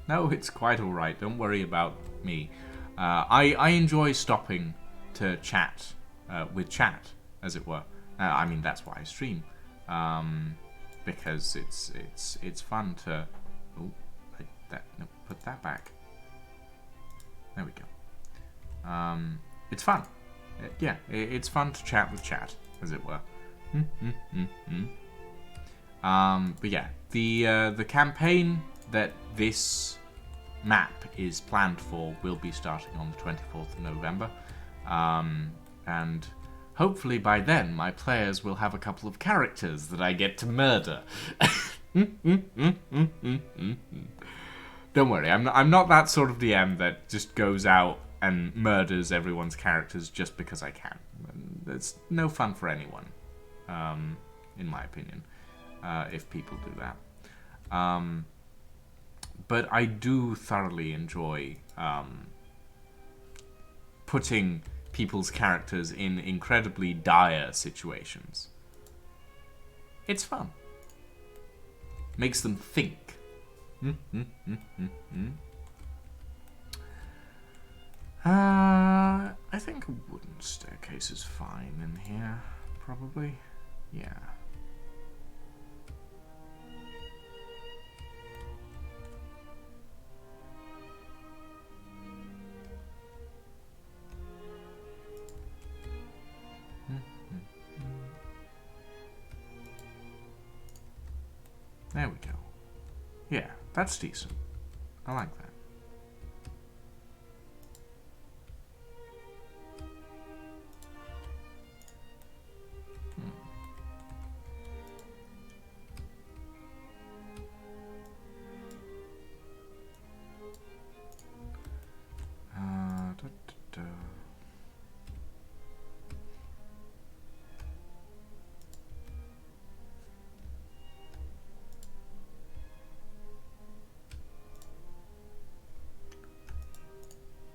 no, it's quite all right. Don't worry about me. I enjoy stopping to chat with chat, as it were. I mean, that's why I stream, because it's fun to. Oh, no, put that back. There we go. It's fun. Yeah, it's fun to chat with chat, as it were. But yeah, the campaign that this map is planned for will be starting on the 24th of November. And hopefully by then my players will have a couple of characters that I get to murder. Don't worry, I'm not that sort of DM that just goes out and murders everyone's characters just because I can. It's no fun for anyone, in my opinion, if people do that. But I do thoroughly enjoy putting people's characters in incredibly dire situations. It's fun. Makes them think. I think a wooden staircase is fine in here, probably. Yeah. There we go. Yeah, that's decent. I like that.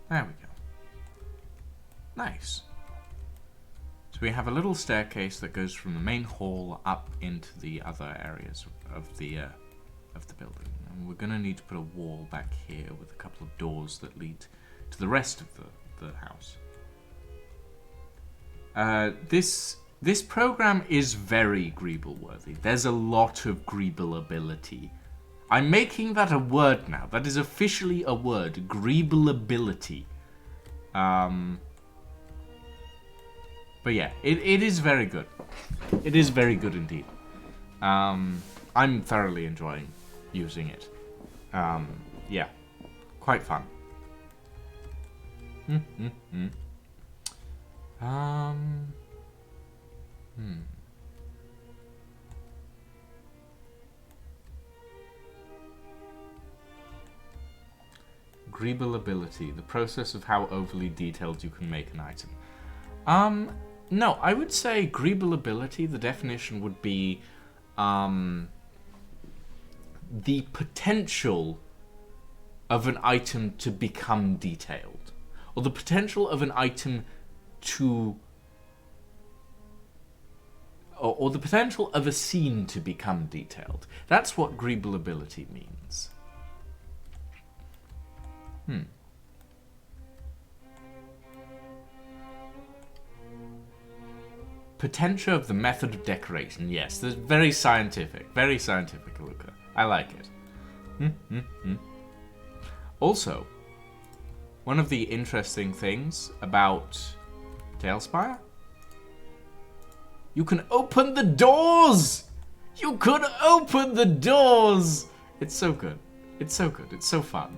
There we go. Nice. So we have a little staircase that goes from the main hall up into the other areas of the building. And we're going to need to put a wall back here with a couple of doors that lead to the rest of the house. This program is very Greeble worthy. There's a lot of Greeble ability. I'm making that a word now. That is officially a word. Greebleability. But yeah, it is very good. It is very good indeed. I'm thoroughly enjoying using it. Yeah, quite fun. Greeble ability, the process of how overly detailed you can make an item. No, I would say Greeble ability, the definition would be the potential of an item to become detailed. Or the potential of an item to... Or the potential of a scene to become detailed. That's what Greeble ability means. Potential of the method of decoration. Yes, that's very scientific, Luca. I like it. Also, one of the interesting things about TaleSpire, you can open the doors! You could open the doors! It's so good. It's so good. It's so fun.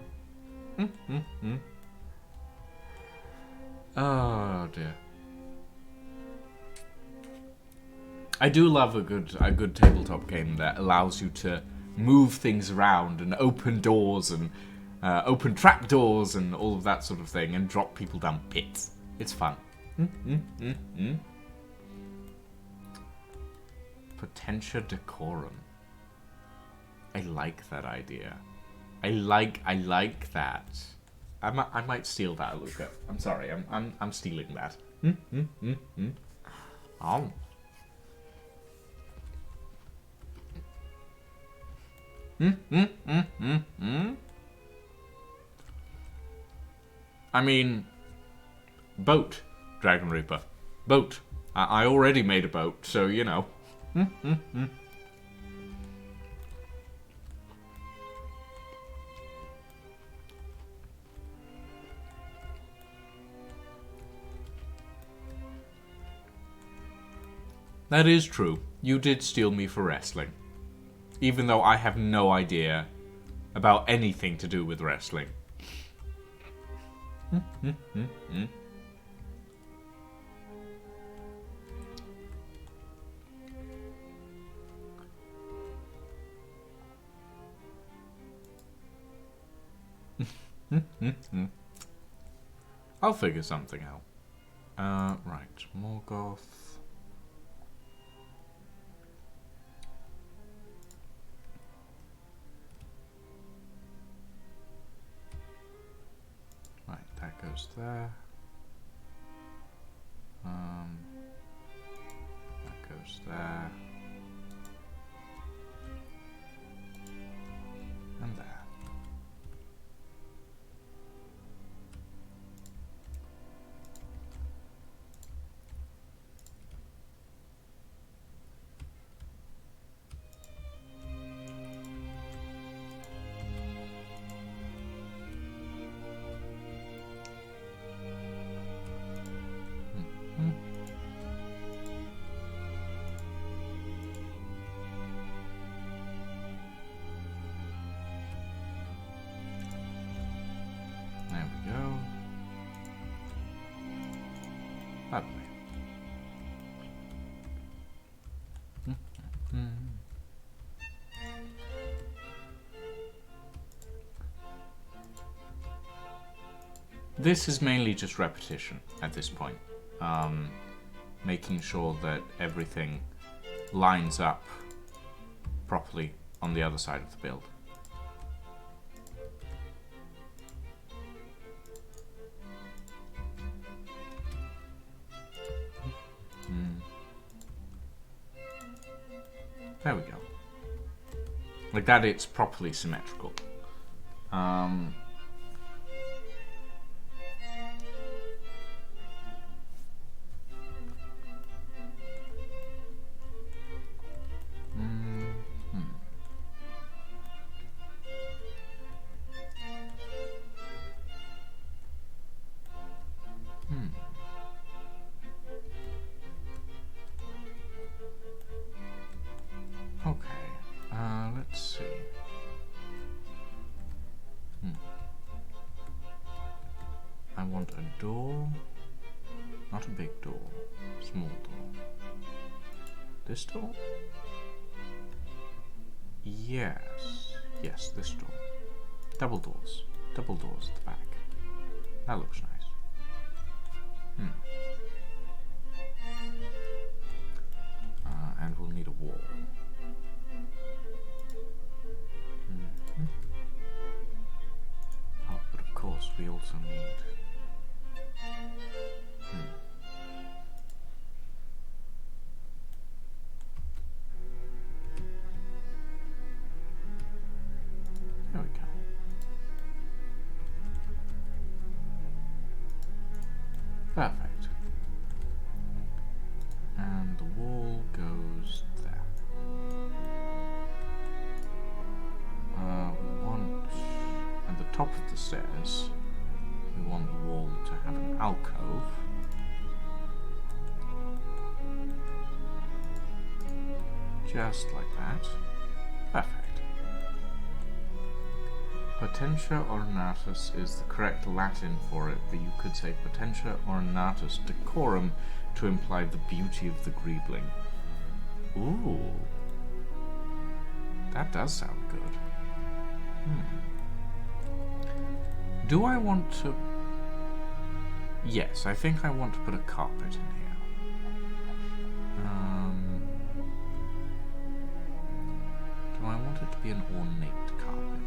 Oh dear. I do love a good tabletop game that allows you to move things around and open doors and open trapdoors and all of that sort of thing and drop people down pits. It's fun. Potentia decorum. I like that idea. I like that. I might steal that, Luca. I'm sorry. I'm stealing that. Oh. I mean, boat, Dragon Reaper. Boat. I already made a boat, so you know. That is true. You did steal me for wrestling. Even though I have no idea about anything to do with wrestling. I'll figure something out. Right, Morgoth. Right, that goes there. That goes there. And there. this is mainly just repetition at this point. Making sure that everything lines up properly on the other side of the build. There we go. Like that, it's properly symmetrical. Okay, let's see. I want a door, not a big door, small door. This door? Yes, this door. Double doors at the back. That looks nice. And we'll need a wall. Oh, but of course we also need... There we go. Perfect. And the wall goes there. We want, at the top of the stairs, we want the wall to have an alcove. Just like that. Perfect. Potentia ornatus is the correct Latin for it, but you could say potentia ornatus decorum to imply the beauty of the greebling. Ooh. That does sound good. Do I want to... Yes, I think I want to put a carpet in here. Do I want it to be an ornate carpet?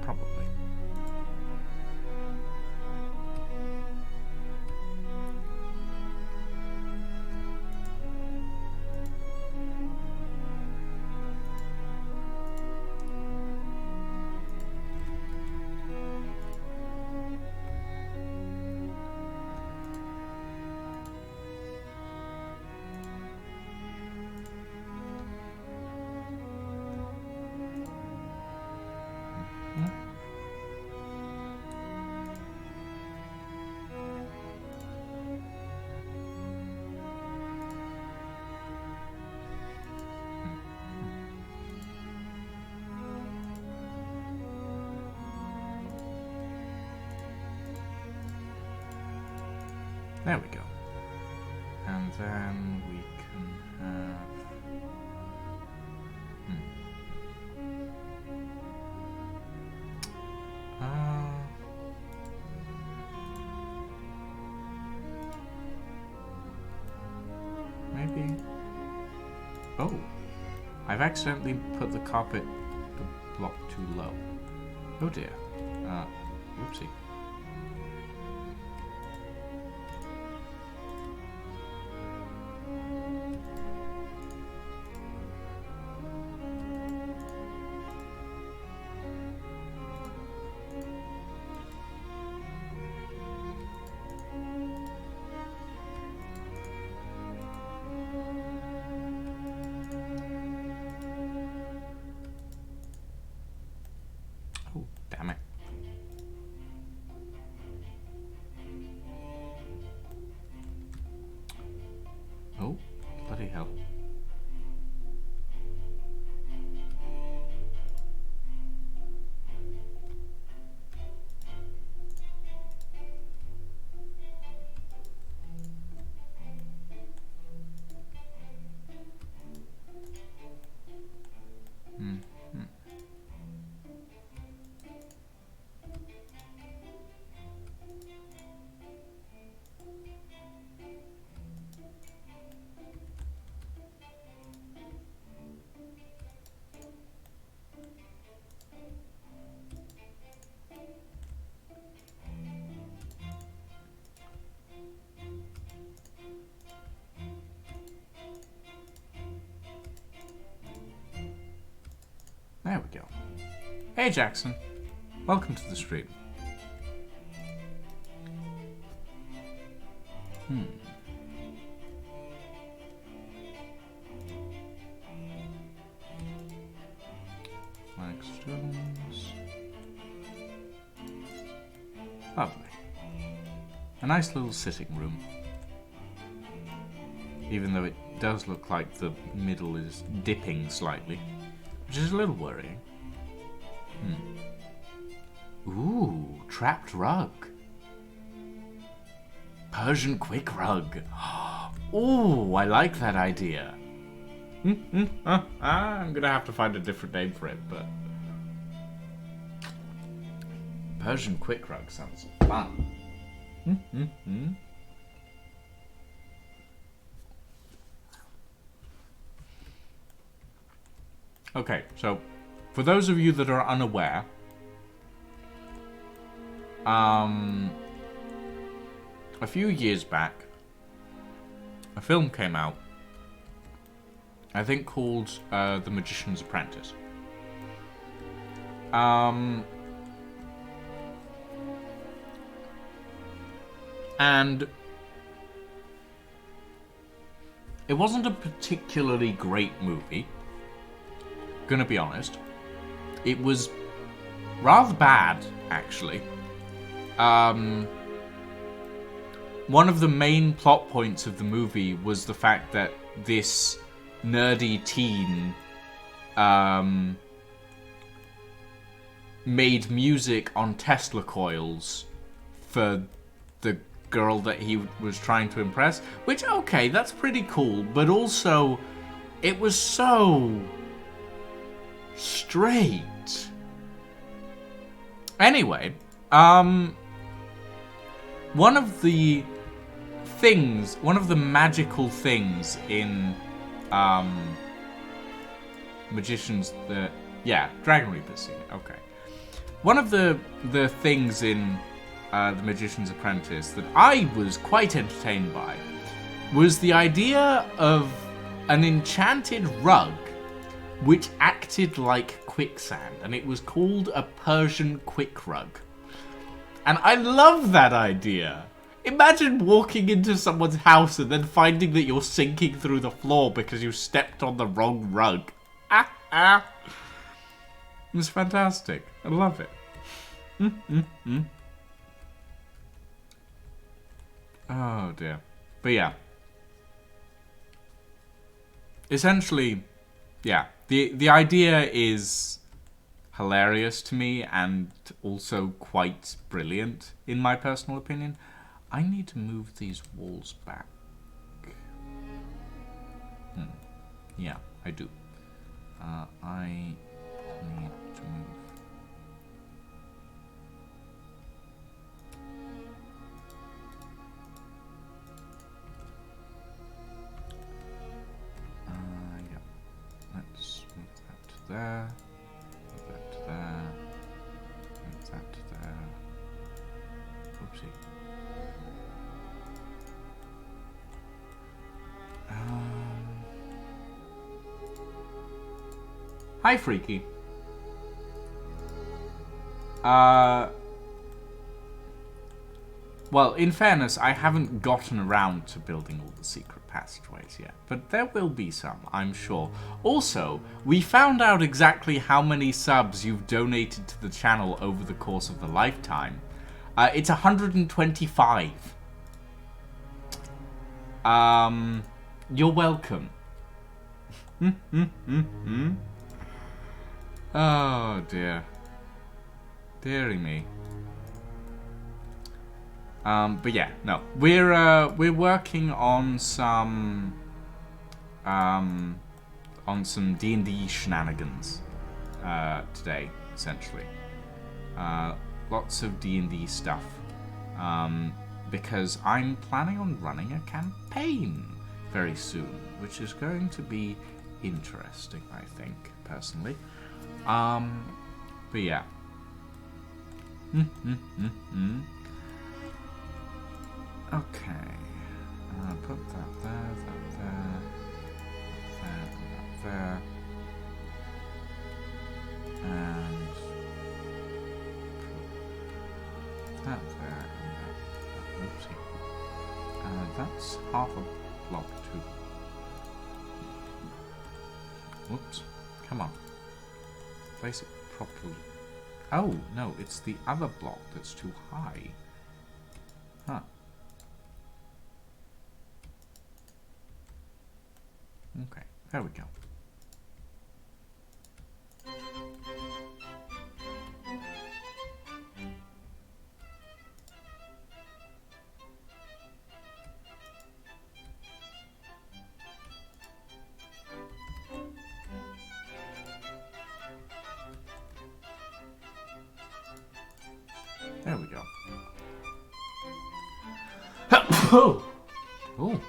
Probably. There we go. And then we can have... maybe... Oh! I've accidentally put the carpet, the block too low. Oh dear. Whoopsie. Damn it. There we go. Hey Jackson, welcome to the stream. Like stones. Lovely. A nice little sitting room. Even though it does look like the middle is dipping slightly, which is a little worrying. Ooh, trapped rug. Persian quick rug. Ooh, I like that idea. I'm gonna have to find a different name for it, but Persian quick rug sounds fun. Okay, so for those of you that are unaware, a few years back, a film came out, I think called The Magician's Apprentice. And it wasn't a particularly great movie, gonna be honest. It was rather bad, actually. One of the main plot points of the movie was the fact that this nerdy teen made music on Tesla coils for the girl that he was trying to impress, which, okay, that's pretty cool, but also it was so straight. Anyway, one of the magical things in Dragon Reaper's seen it, okay. One of the things in The Magician's Apprentice that I was quite entertained by was the idea of an enchanted rug which acted like quicksand, and it was called a Persian quick rug. And I love that idea. Imagine walking into someone's house and then finding that you're sinking through the floor because you stepped on the wrong rug. It was fantastic. I love it. Oh dear. But yeah. Essentially, yeah. The idea is hilarious to me and also quite brilliant, in my personal opinion. I need to move these walls back. Yeah, I do. I need to move. Yeah. Let's move that to there. Move that to there. Move that to there. Oopsie. Hi, Freaky. Well, in fairness, I haven't gotten around to building all the secret passageways yet, but there will be some, I'm sure. Also, we found out exactly how many subs you've donated to the channel over the course of the lifetime. It's 125. You're welcome. Oh dear. Dearie me. But yeah, no. We're working on some D&D shenanigans today, essentially. Lots of D&D stuff. Because I'm planning on running a campaign very soon, which is going to be interesting, I think, personally. But yeah. Okay. Put that there, that there, that there. that's half a block too. Whoops. Come on. Place it properly. Oh, no, it's the other block that's too high. Huh. Okay, there we go. There we go. Oh. Oh.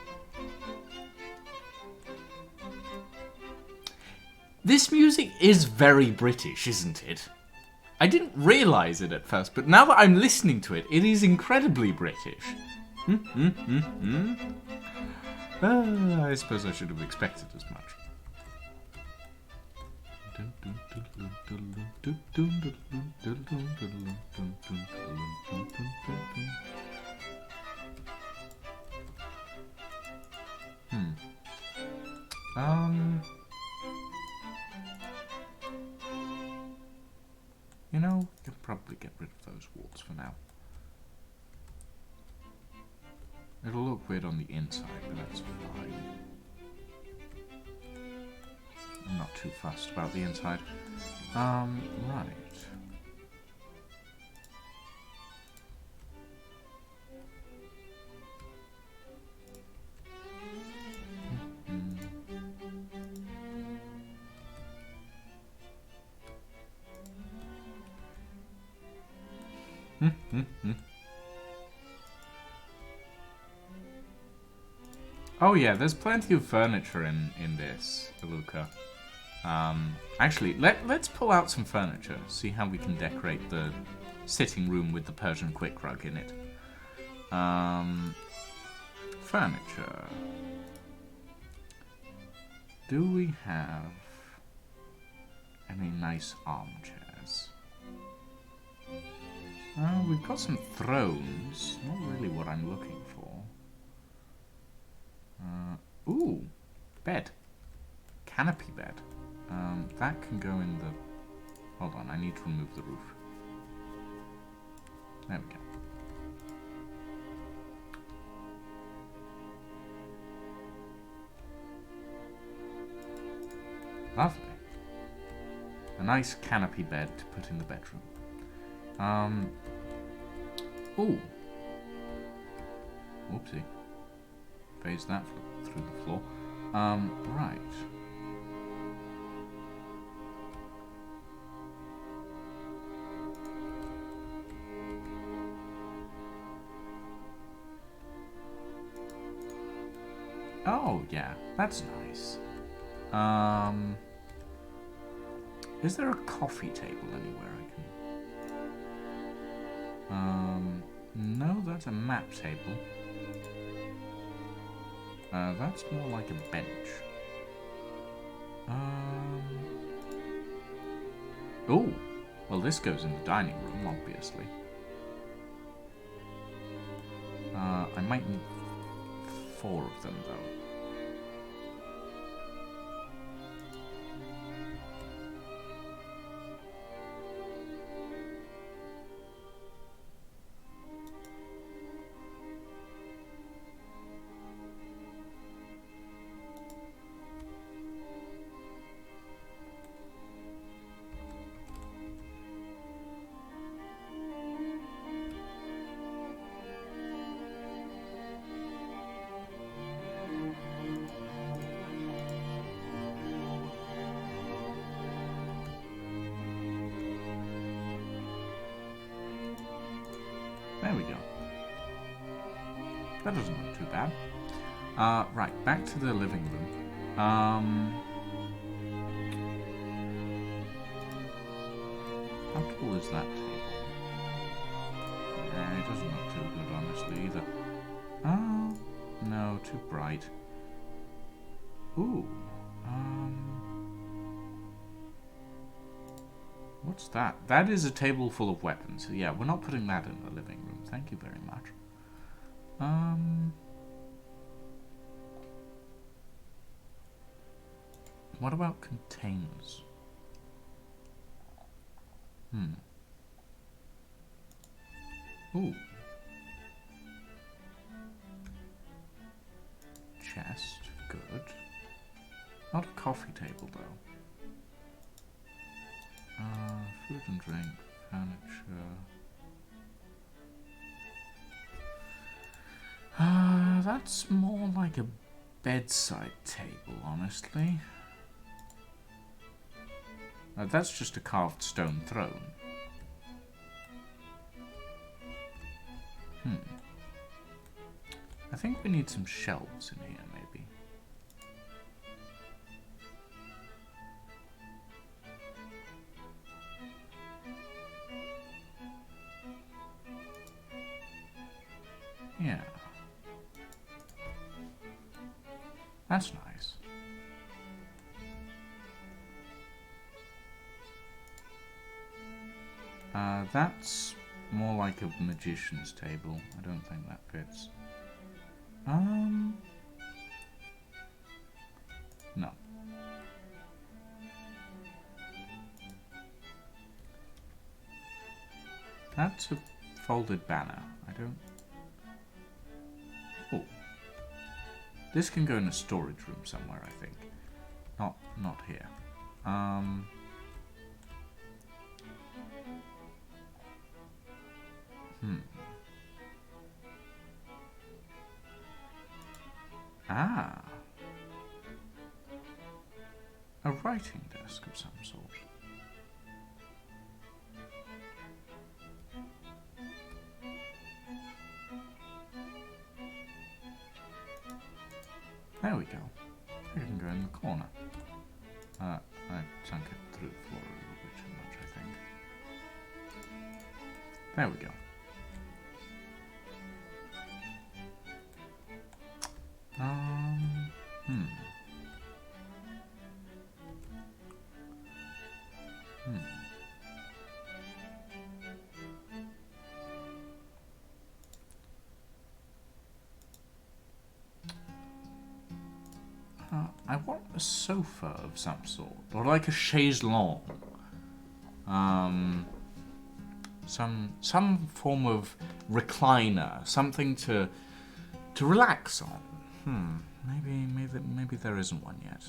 This music is very British, isn't it? I didn't realise it at first, but now that I'm listening to it, it is incredibly British. I suppose I should have expected as much. You know, we can probably get rid of those walls for now. It'll look weird on the inside, but that's fine. I'm not too fussed about the inside. Right. Oh yeah, there's plenty of furniture in this, Aluka. Actually, let's pull out some furniture, see how we can decorate the sitting room with the Persian quick rug in it. Furniture. Do we have any nice armchairs? We've got some thrones. Not really what I'm looking for. Ooh, bed. Canopy bed. That can go in the... Hold on, I need to remove the roof. There we go. Lovely. A nice canopy bed to put in the bedroom. Ooh. Whoopsie. Phase that through the floor. Right. Oh, yeah. That's nice. Is there a coffee table anywhere I can... no, that's a map table. That's more like a bench. Oh, well, this goes in the dining room, obviously. I might need 4 of them, though. There we go. That doesn't look too bad. Right, back to the living room. How tall is that table? It doesn't look too good, honestly, either. Oh, no, too bright. Ooh. What's that? That is a table full of weapons. So yeah, we're not putting that in the living room. Thank you very much. What about containers? Ooh. Chest, good. Not a coffee table though. Food and drink, furniture. That's more like a bedside table, honestly. That's just a carved stone throne. I think we need some shelves in here, maybe. Yeah. That's nice. That's more like a magician's table. I don't think that fits. No. That's a folded banner. I don't... Oh. This can go in a storage room somewhere, I think. Not here. Ah. A writing desk of some sort. There we go. I can go in the corner. I sunk it through the floor a little bit too much, I think. There we go. I want a sofa of some sort, or like a chaise longue. Some form of recliner, something to relax on. Maybe there isn't one yet.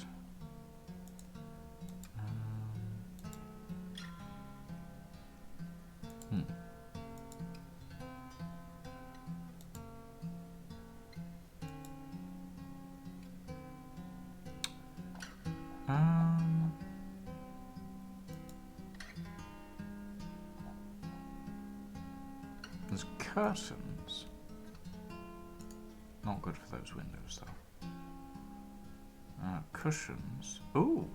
There's curtains. Not good for those windows, though. Cushions. Ooh.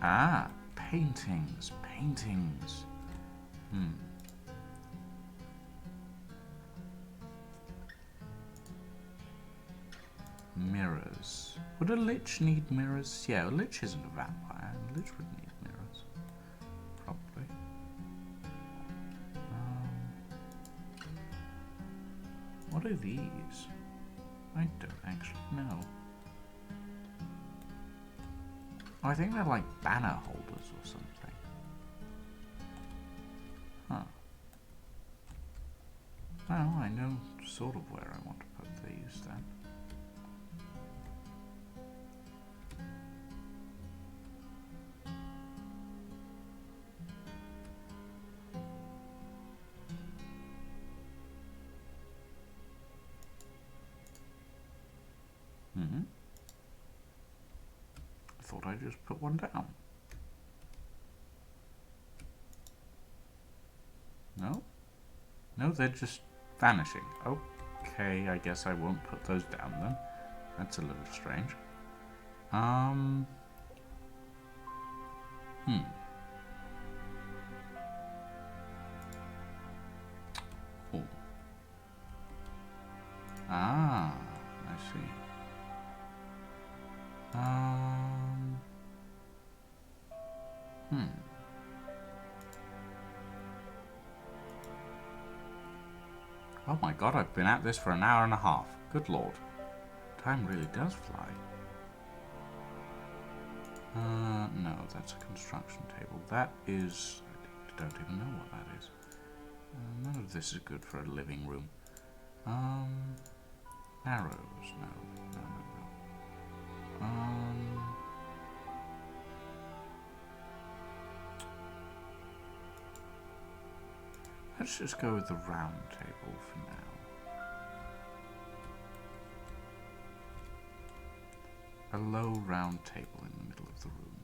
Ah, paintings. Mirrors. Would a lich need mirrors? Yeah, a lich isn't a vampire. A lich would need mirrors. Probably. What are these? I don't actually know. Oh, I think they're like banner holders or something. Huh. Well, I know sort of where I want to put these then. I thought I just put one down. No? No, they're just vanishing. Okay, I guess I won't put those down then. That's a little strange. Oh. Ah, I see. Oh my god, I've been at this for an hour and a half. Good lord. Time really does fly. No, that's a construction table. That is... I don't even know what that is. None of this is good for a living room. Arrows. No. Let's just go with the round table for now. A low round table in the middle of the room.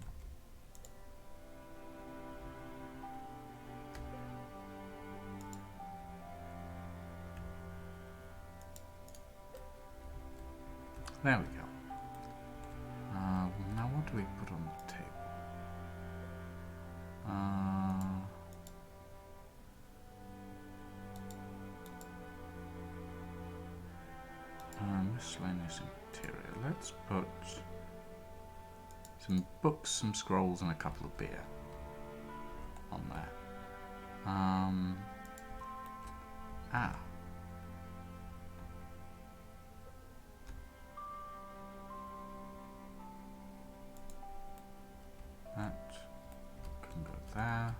There we go. Now what do we put on the table? Miscellaneous interior. Let's put some books, some scrolls, and a couple of beer on there. That can go there.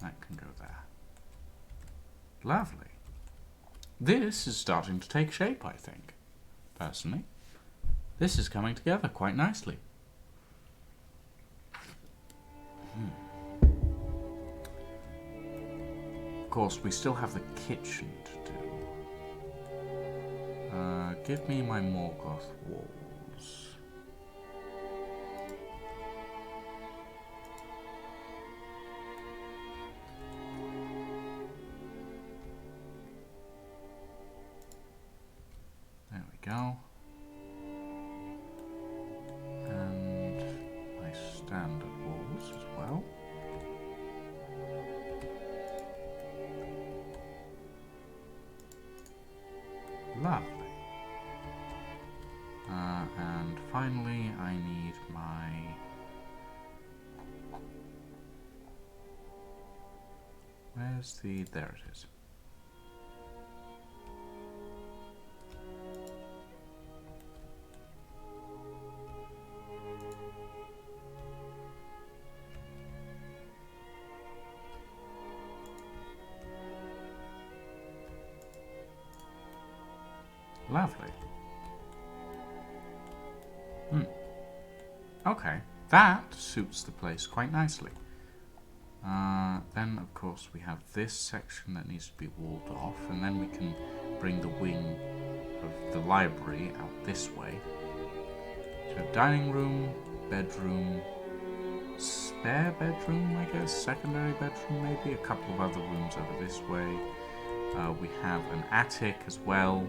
That can go there. Lovely. This is starting to take shape, I think. Personally. This is coming together quite nicely. Of course, we still have the kitchen to do. Give me my Morgoth walls. There we go. And my standard walls as well. Lovely. And finally, I need my... Where's the... There it is. Lovely. Okay, that suits the place quite nicely. Then, of course, we have this section that needs to be walled off, and then we can bring the wing of the library out this way. So, dining room, bedroom, spare bedroom, I guess, secondary bedroom, maybe, a couple of other rooms over this way. We have an attic as well.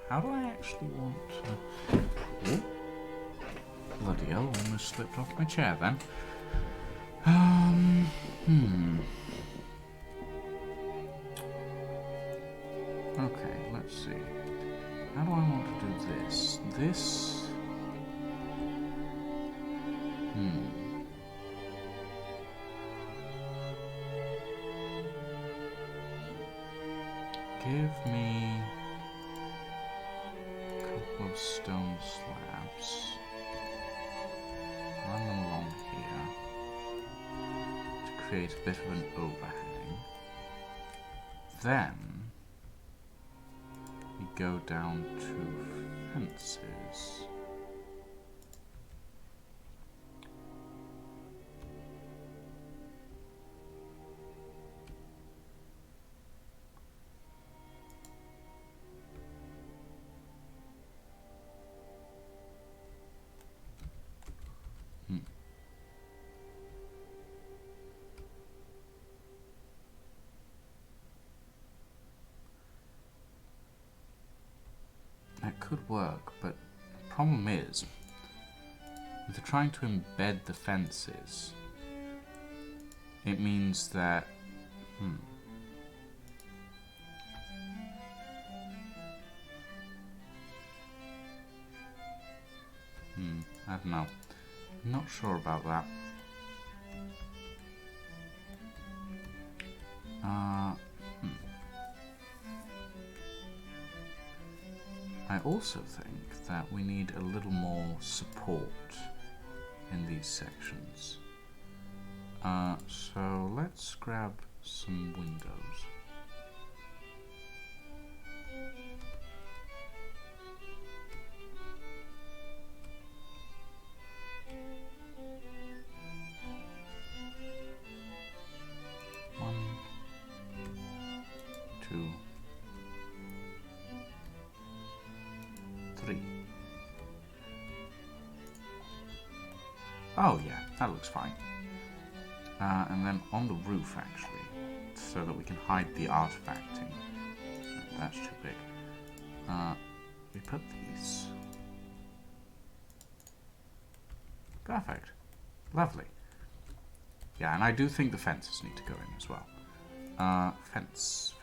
How do I actually want to... Oh. Bloody hell, almost slipped off my chair then. Okay, let's see. How do I want to do this? This... Give me a couple of stone slabs. Run them along here to create a bit of an overhang. Then we go down to fences. That could work, but the problem is, if they're trying to embed the fences, it means that... I don't know. Not sure about that. I also think that we need a little more support in these sections. So let's grab some windows. One, two, three. Oh yeah, that looks fine. And then on the roof, actually, so that we can hide the artifacting. That's too big. We put these. Perfect. Lovely. Yeah, and I do think the fences need to go in as well. Fence.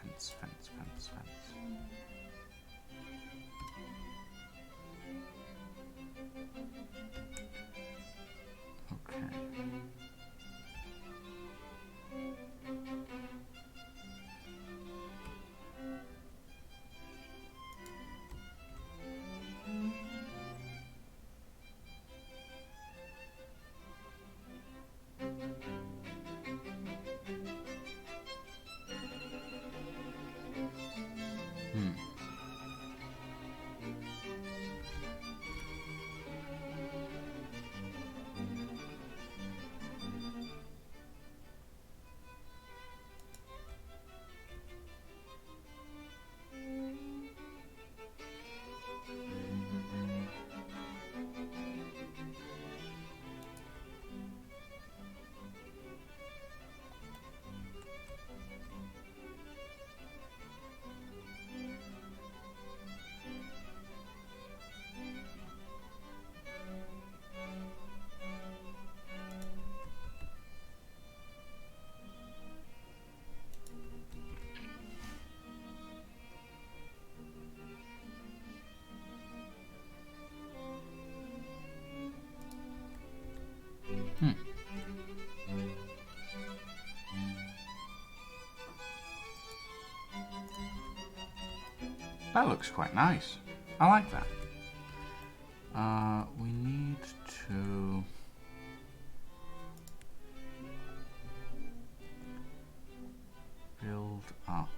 Okay. That looks quite nice. I like that. We need to... build up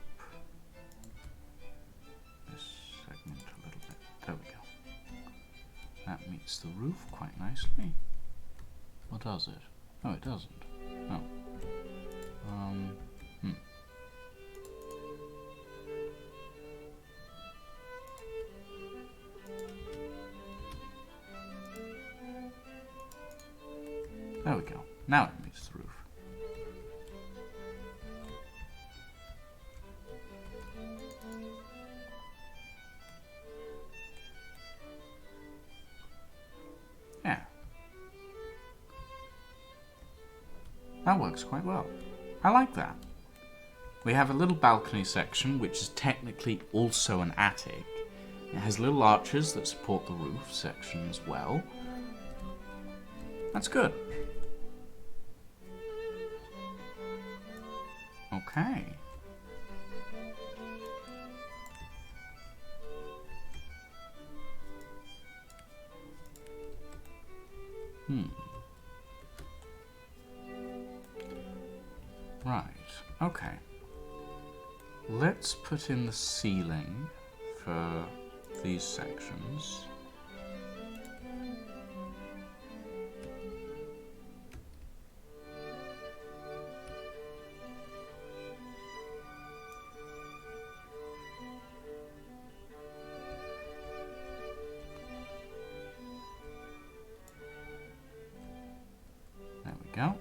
this segment a little bit. There we go. That meets the roof quite nicely. Or does it? Oh, it doesn't. Oh. There we go. Now it meets the roof. Yeah. That works quite well. I like that. We have a little balcony section, which is technically also an attic. It has little arches that support the roof section as well. That's good. Okay. Right. Okay. Let's put in the ceiling for these sections. There we go.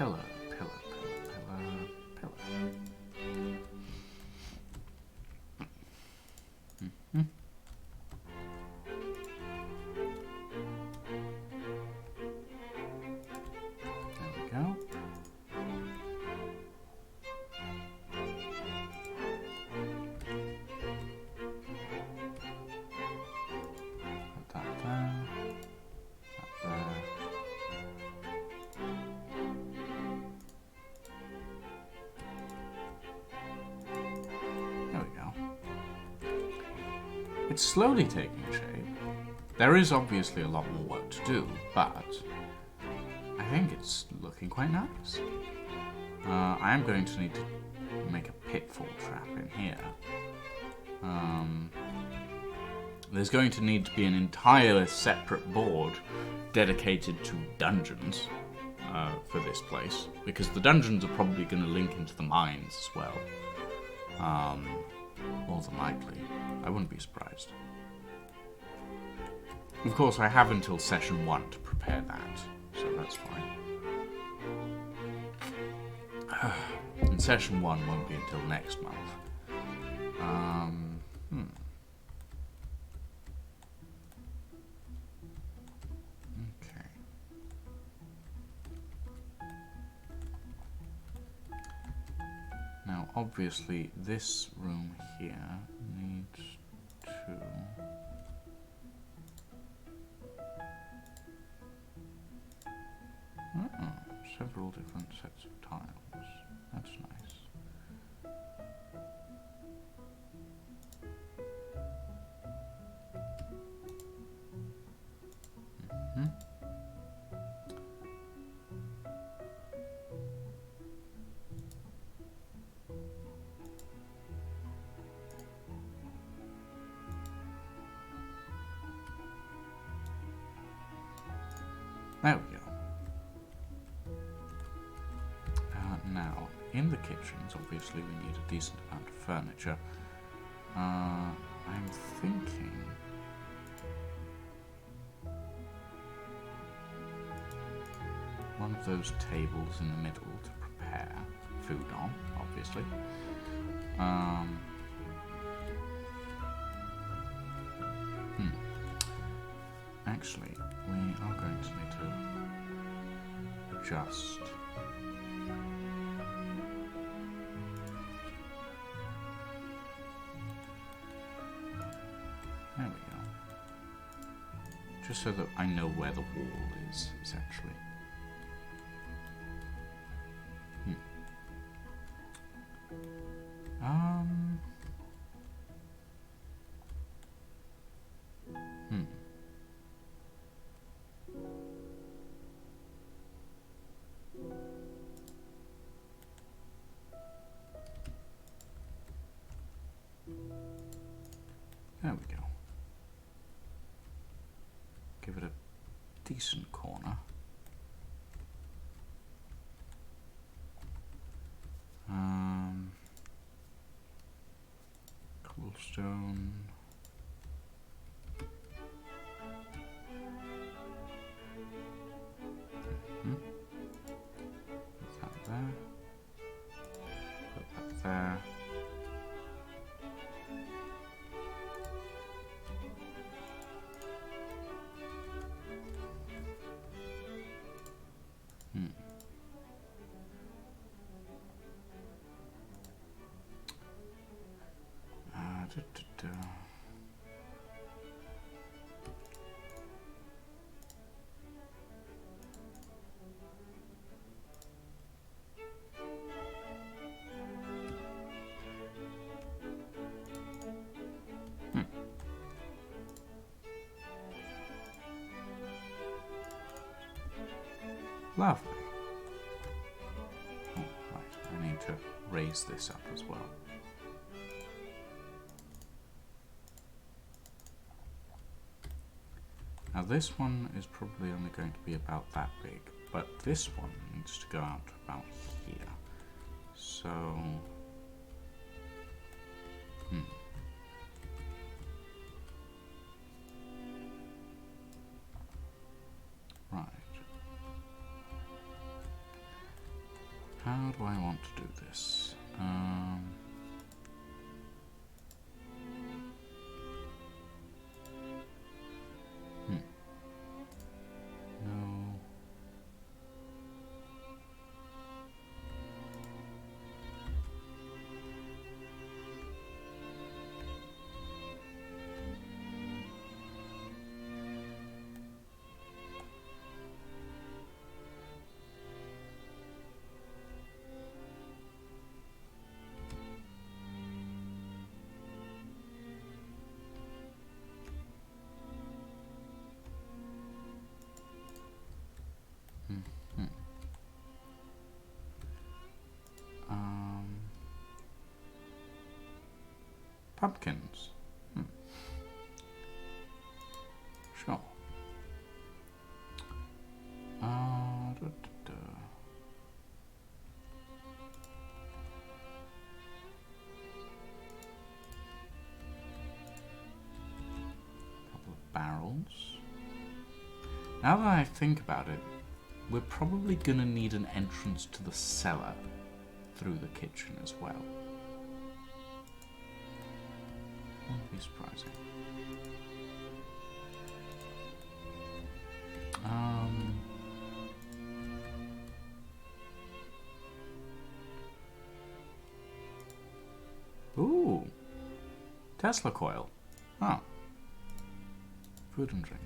pillar, pillar, pillar, pillar, pillar. Mm-hmm. There we go. Put that there. That there. There we go. It's slowly taking shape. There is obviously a lot more work to do, but I think it's looking quite nice. I am going to need to make a pitfall trap in here. There's going to need to be an entire separate board dedicated to dungeons for this place, because the dungeons are probably going to link into the mines as well. More than likely. I wouldn't be surprised. Of course, I have until session 1 to prepare that, so that's fine. And session 1 won't be until next month. Okay. Now, obviously, this room here needs to... several different sets of tiles. That's nice. Mm-hmm. There we go. Now, in the kitchens, obviously we need a decent amount of furniture. I'm thinking... one of those tables in the middle to prepare food on, obviously. Actually, we are going to need to adjust. There we go. Just so that I know where the wall is, essentially. There we go. Give it a decent corner. Cobblestone. Put that there. Put that there. Lovely. Oh, right, I need to raise this up as well. Now this one is probably only going to be about that big, but this one needs to go out to about here. So... Right. How do I want to do this? No. Pumpkins. Sure. Couple of barrels. Now that I think about it, we're probably gonna need an entrance to the cellar through the kitchen as well. Won't be surprising. Ooh. Tesla coil. Huh. Food and drink.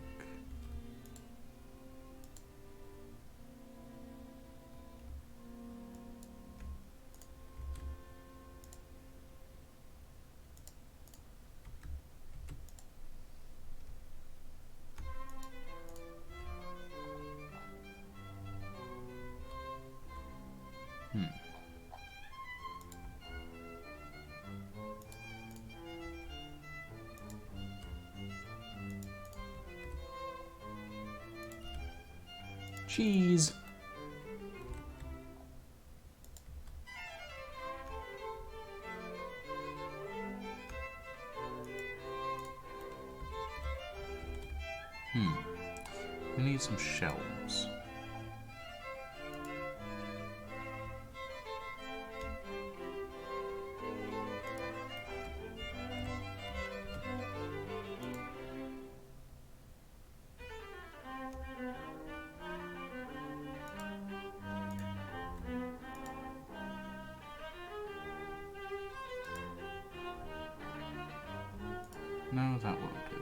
Cheese. We need some shelves. No, that won't do.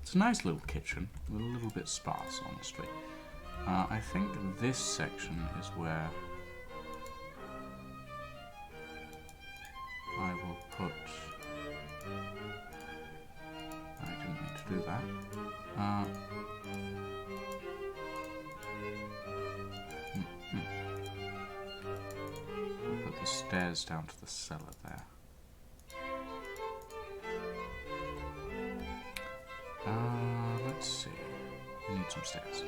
It's a nice little kitchen, a little bit sparse, honestly. I think this section is where I will put... I didn't mean to do that. Put the stairs down to the cellar there. Let's see. We need some stairs.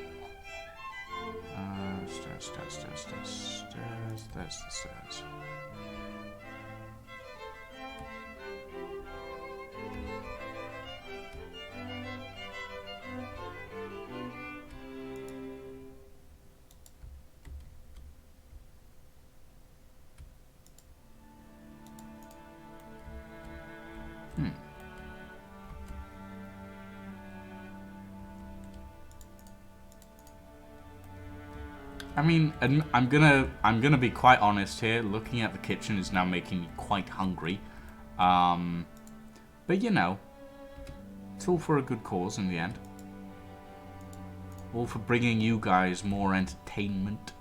Stairs. There's the stairs. I mean, I'm gonna be quite honest here. Looking at the kitchen is now making me quite hungry. But you know, it's all for a good cause in the end. All for bringing you guys more entertainment.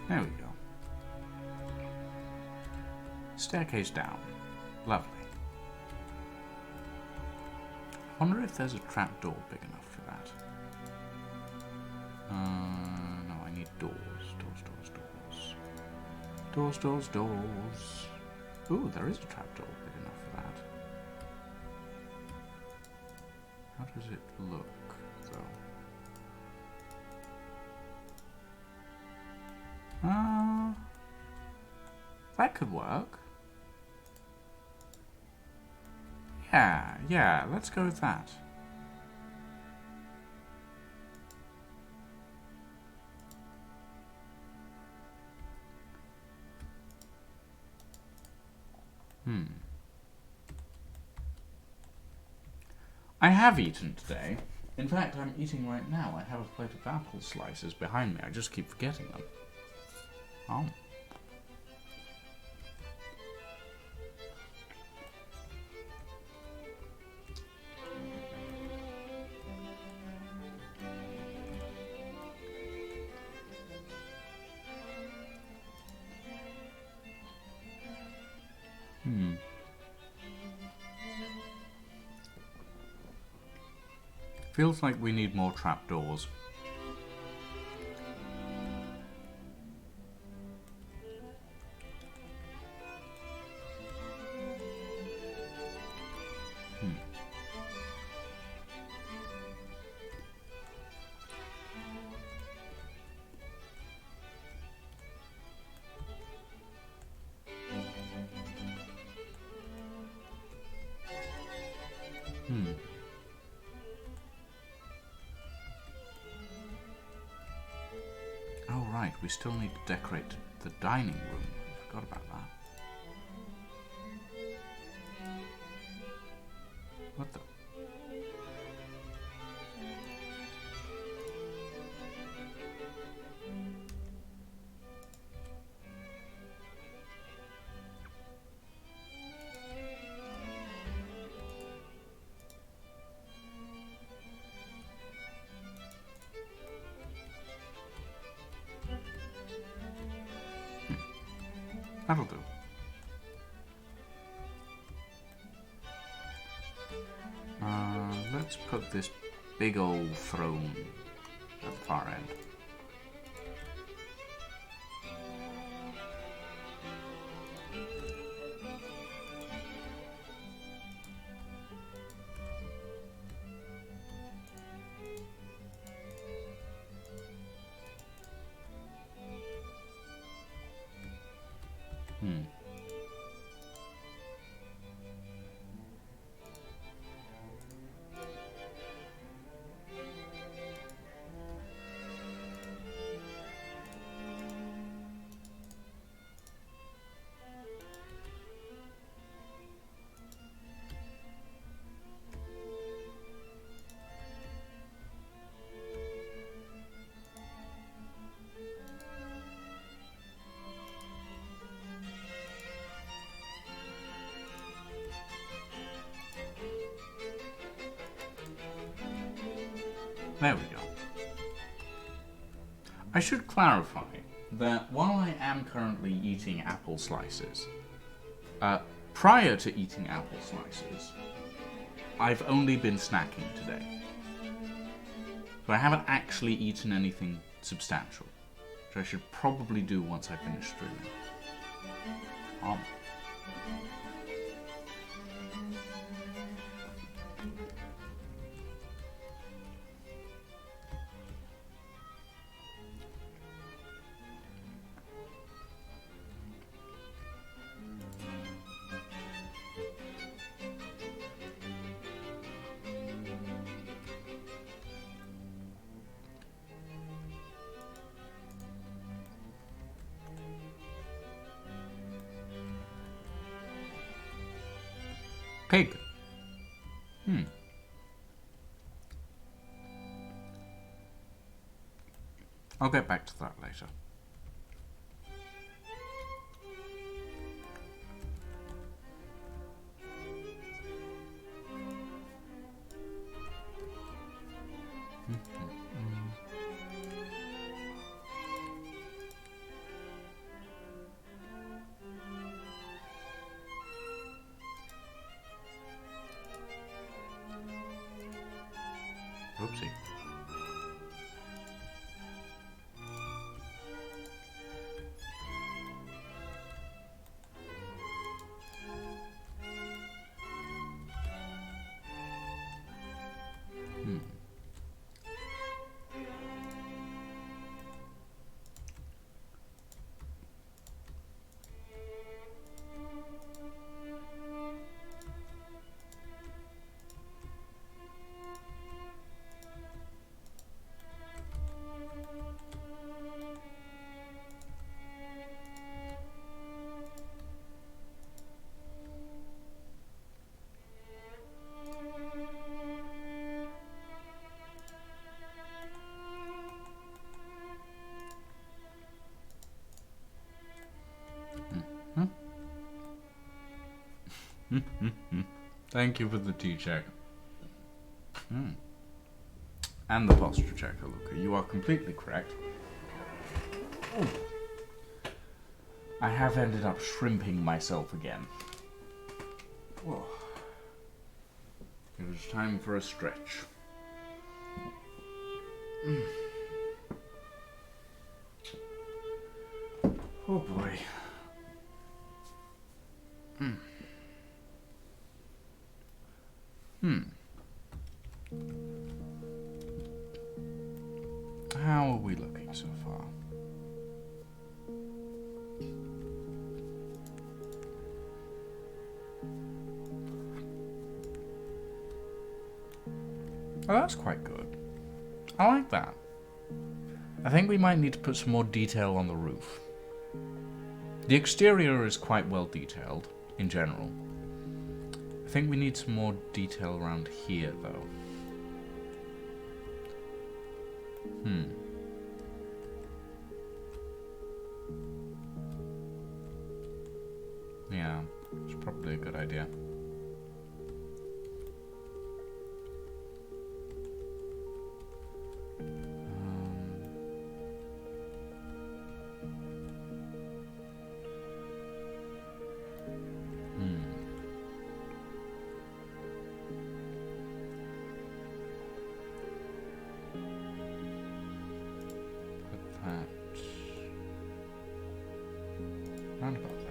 There we go. Staircase down. Lovely. I wonder if there's a trapdoor big enough for that. No, I need doors. Doors. Ooh, there is a trapdoor big enough for that. How does it look, though? That could work. Yeah, let's go with that. I have eaten today. In fact, I'm eating right now. I have a plate of apple slices behind me. I just keep forgetting them. Oh. Feels like we need more trapdoors. Oh right, we still need to decorate the dining room. I forgot about that. What the? That'll do. Let's put this big old throne at the far end. There we go. I should clarify that while I am currently eating apple slices, prior to eating apple slices, I've only been snacking today. So I haven't actually eaten anything substantial, which I should probably do once I finish streaming. Pig. I'll get back to that later. Thank you for the tea check. And the posture check, Luca. You are completely correct. Ooh. I have ended up shrimping myself again. Whoa. It was time for a stretch. Oh boy. How are we looking so far? Oh, that's quite good. I like that. I think we might need to put some more detail on the roof. The exterior is quite well detailed, in general. I think we need some more detail around here, though. Yeah, it's probably a good idea. Round about there.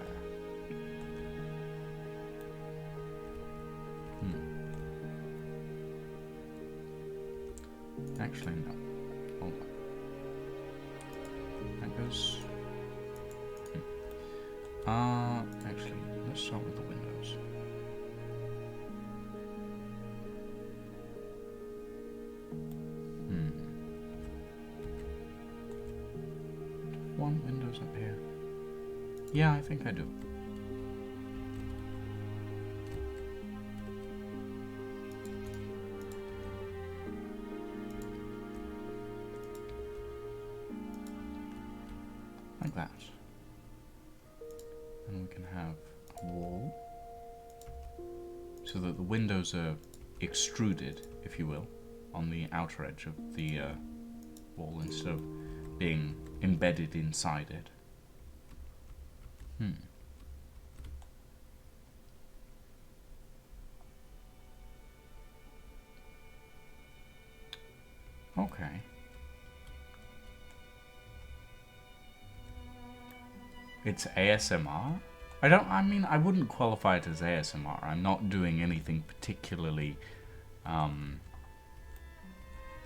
Actually, no. Hold on. That goes... actually, let's start with the windows. One windows up here. Yeah, I think I do. Like that. And we can have a wall so that the windows are extruded, if you will, on the outer edge of the wall instead of being embedded inside it. Okay. It's ASMR? I mean, I wouldn't qualify it as ASMR. I'm not doing anything particularly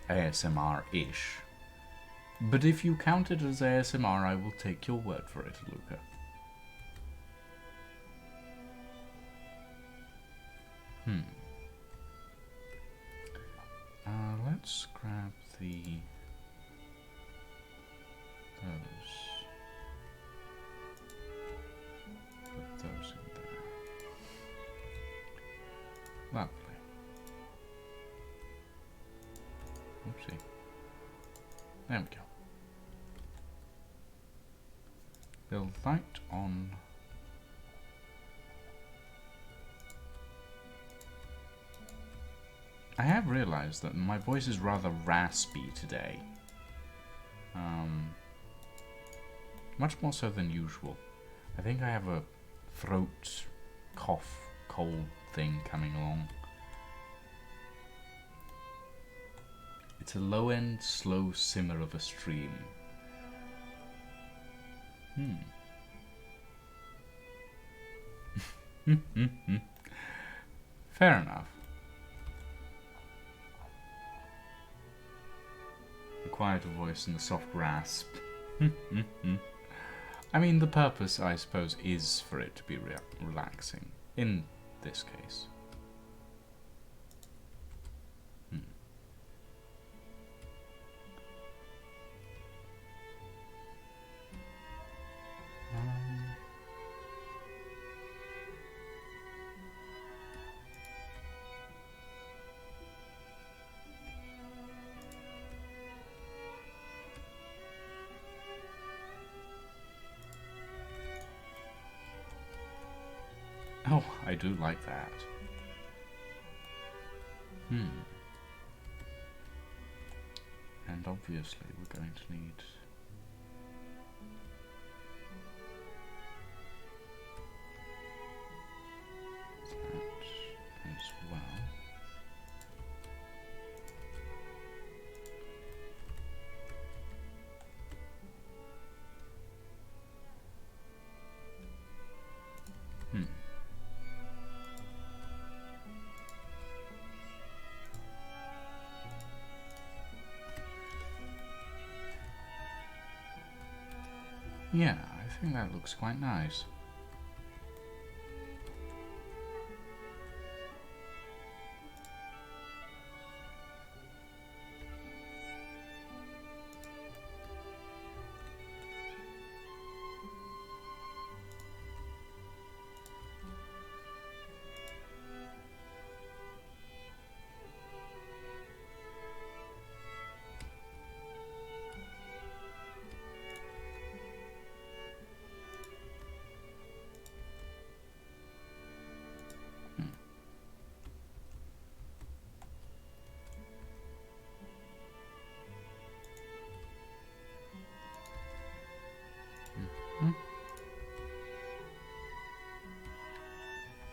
ASMR-ish. But if you count it as ASMR, I will take your word for it, Luca. Let's grab those. Put those in there. Lovely. Oopsie. There we go. Build light on. I have realized that my voice is rather raspy today. Much more so than usual. I think I have a throat, cough, cold thing coming along. It's a low-end, slow simmer of a stream. Fair enough. The quieter voice and the soft rasp. I mean, the purpose, I suppose, is for it to be relaxing. In this case. Oh, I do like that. And obviously we're going to need... that as well. Yeah, I think that looks quite nice.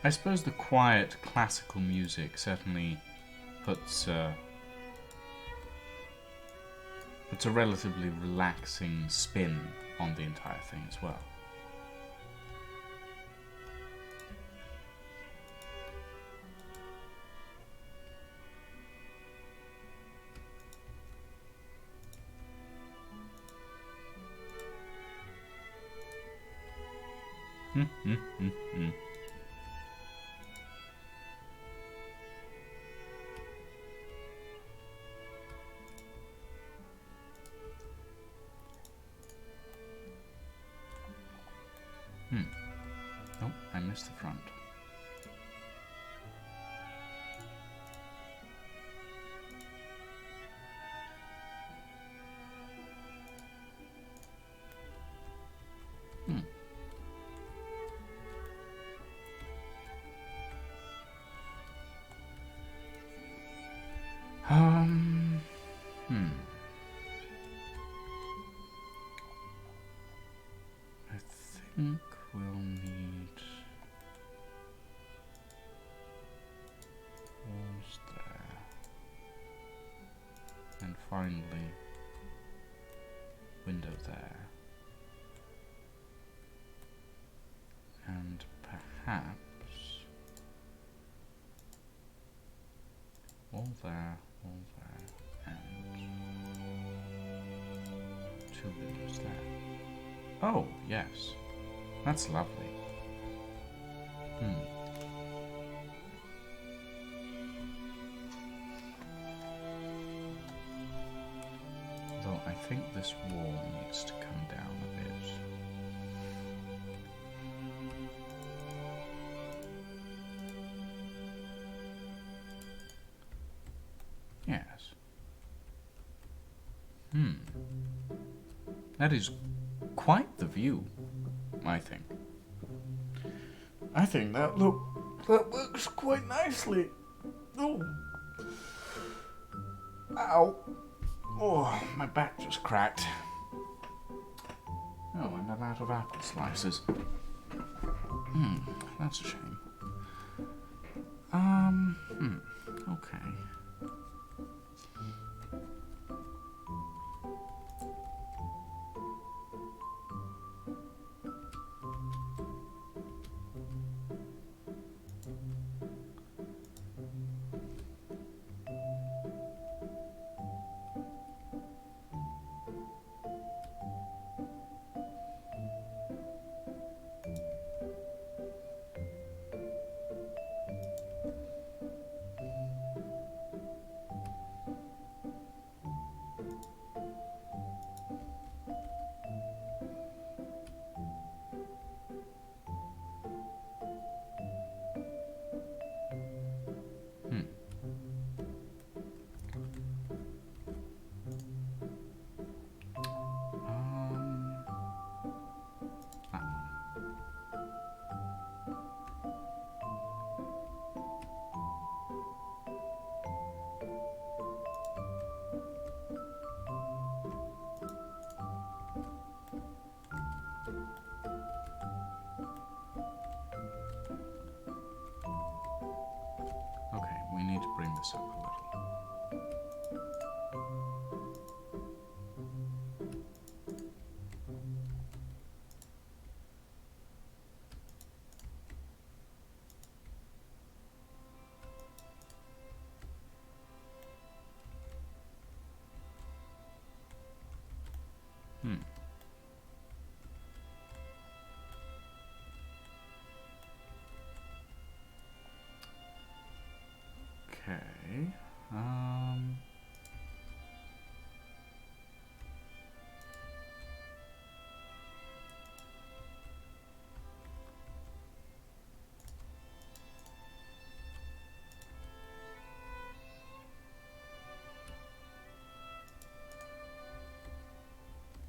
I suppose the quiet classical music certainly puts a relatively relaxing spin on the entire thing as well. Oh, I missed the front. I think we'll need walls there. And finally, window there. And perhaps wall there, and two windows there. Oh, yes. That's lovely. Though I think this wall needs to come down a bit. Yes. That is quite the view, I think. I think that works quite nicely. Oh. Ow. Oh, my back just cracked. Oh, and I'm out of apple slices. That's a shame. Okay.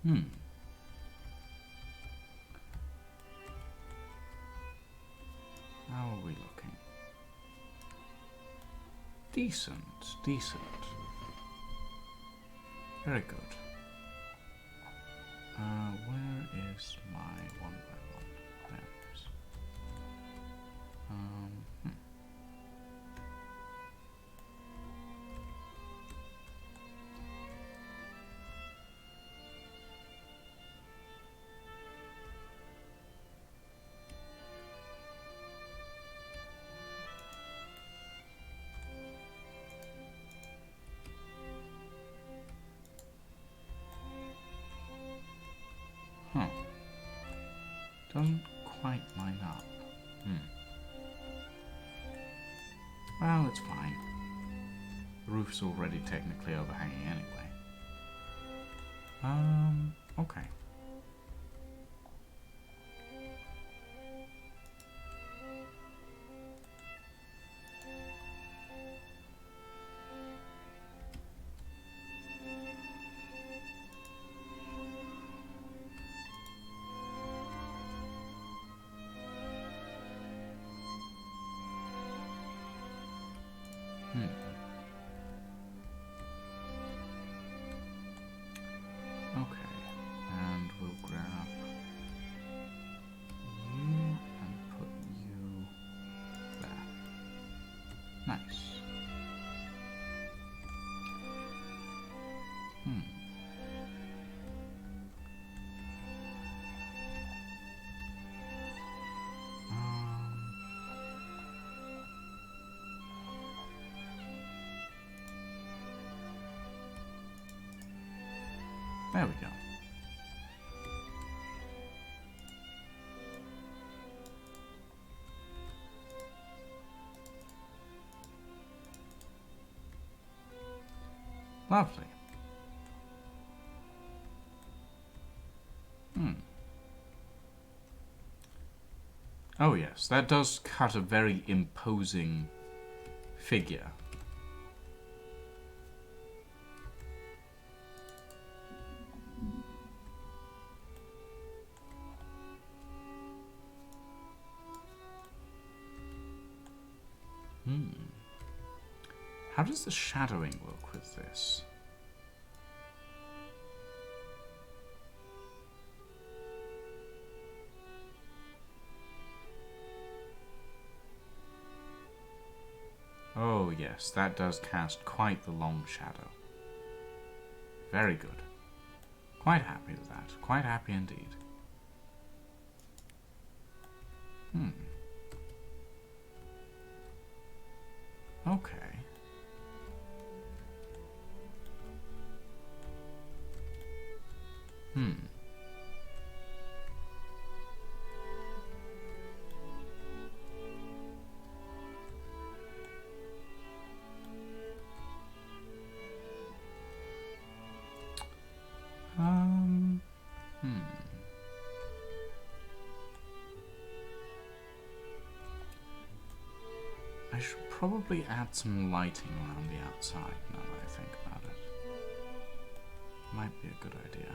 Hmm. How are we looking? Decent, decent. Very good. Where is my 1x1? There it is. Hmm. Huh. Doesn't quite line up. Well, it's fine. The roof's already technically overhanging anyway. Okay. Okay, and we'll grab you and put you there. Nice. There we go. Lovely. Oh yes, that does cut a very imposing figure. How does the shadowing work with this? Oh yes, that does cast quite the long shadow. Very good. Quite happy with that. Quite happy indeed. Okay. I should probably add some lighting around the outside now that I think about it. Might be a good idea.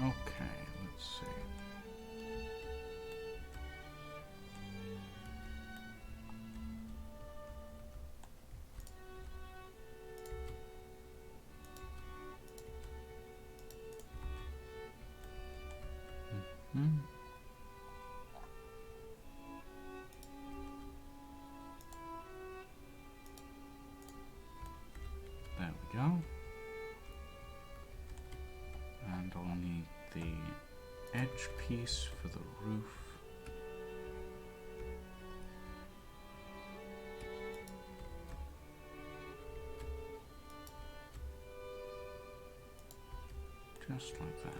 Okay, let's see. Hmm. There we go. And I'll need the edge piece for the roof. Just like that.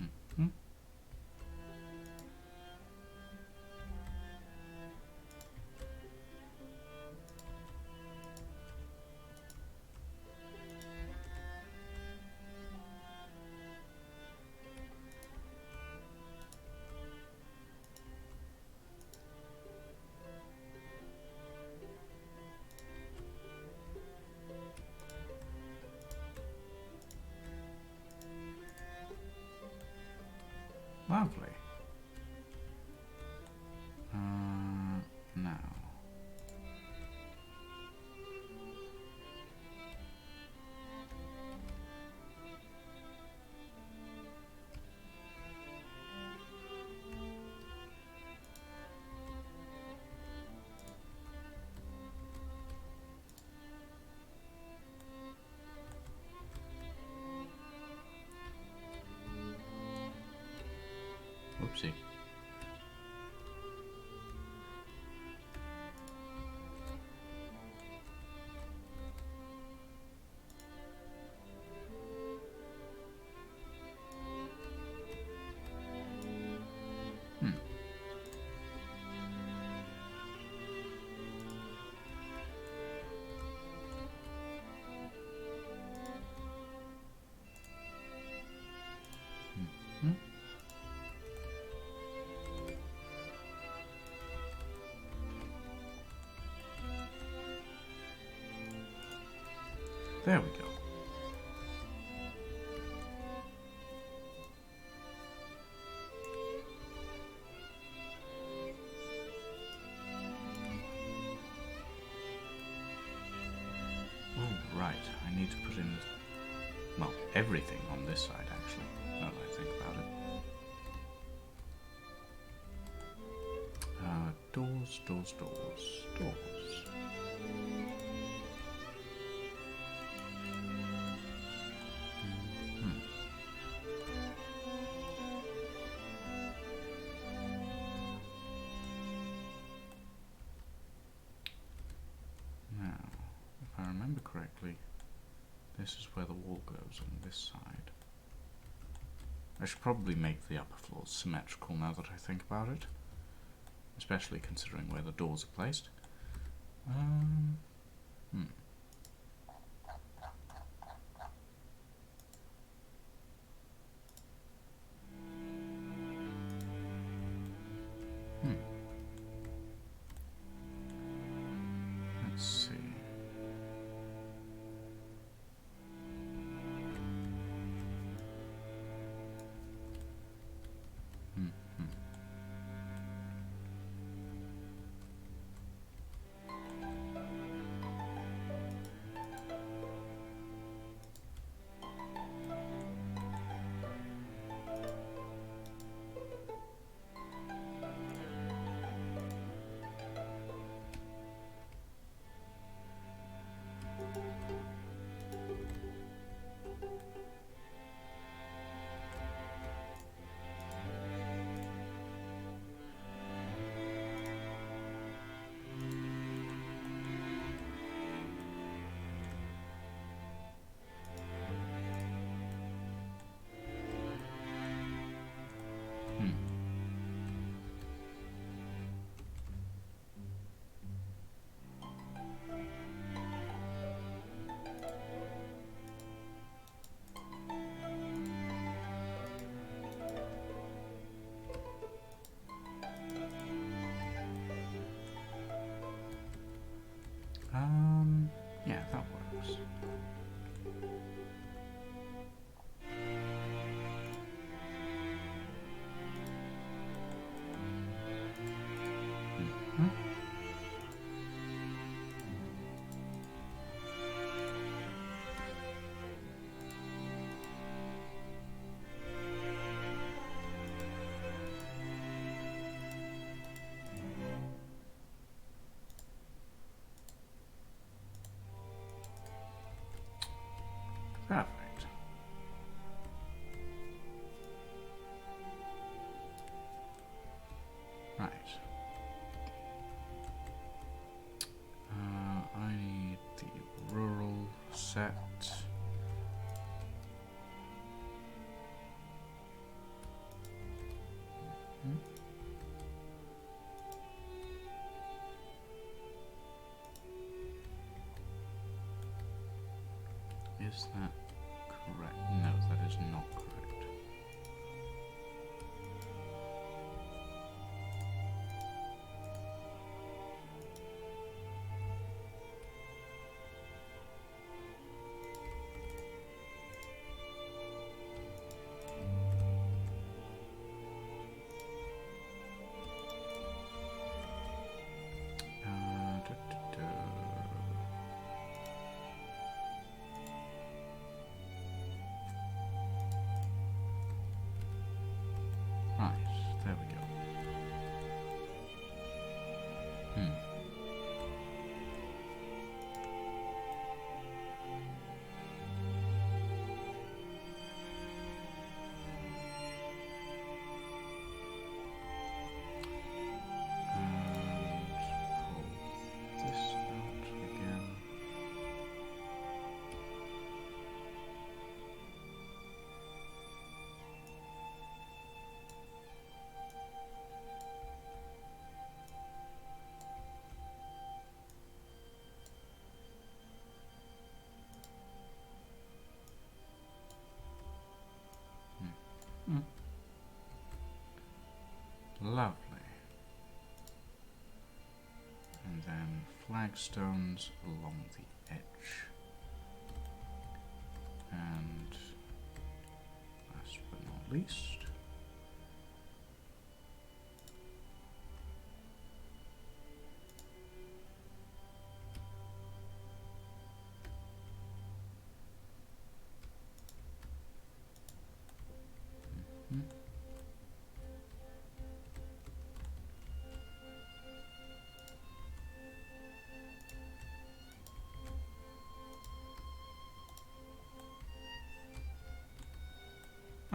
Mm-hmm. Lovely. Now. Whoopsie. Hmm. There we go. Oh, right. I need to put in, well, everything on this side, actually, now that I think about it. Doors, doors, doors, doors. Now, if I remember correctly, this is where the wall goes on this side. I should probably make the upper floors symmetrical now that I think about it, especially considering where the doors are placed. Let's see. set. Is that correct? No, that is not correct. Right, there we go. And pull this out again. Lovely. And then flagstones along the edge. And last but not least,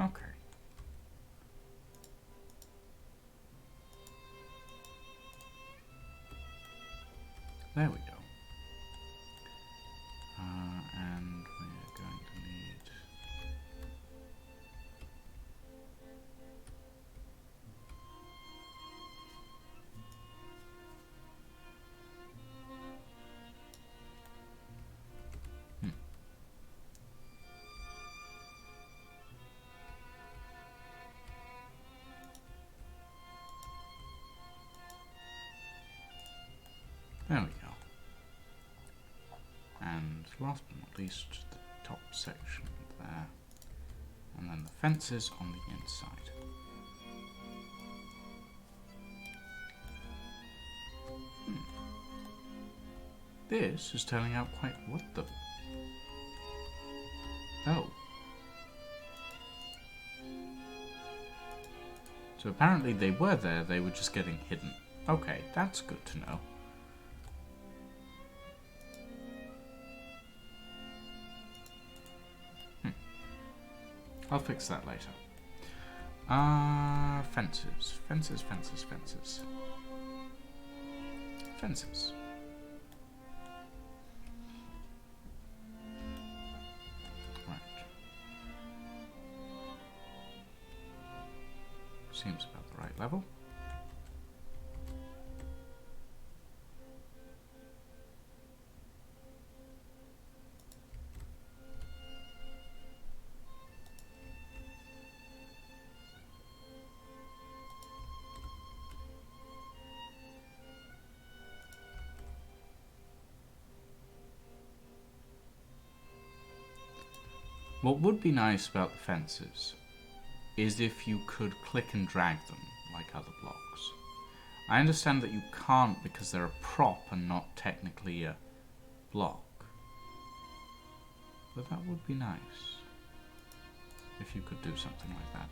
okay. There we go. And we're going to need there we go. And last but not least, the top section there. And then the fences on the inside. This is turning out quite... what the... oh. So apparently they were there, they were just getting hidden. Okay, that's good to know. I'll fix that later. Fences. Fences, fences, fences. Fences. Right. Seems about the right level. What would be nice about the fences is if you could click and drag them like other blocks. I understand that you can't because they're a prop and not technically a block. But that would be nice if you could do something like that.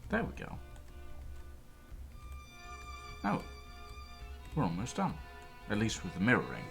There we go. Oh, we're almost done. At least with the mirroring.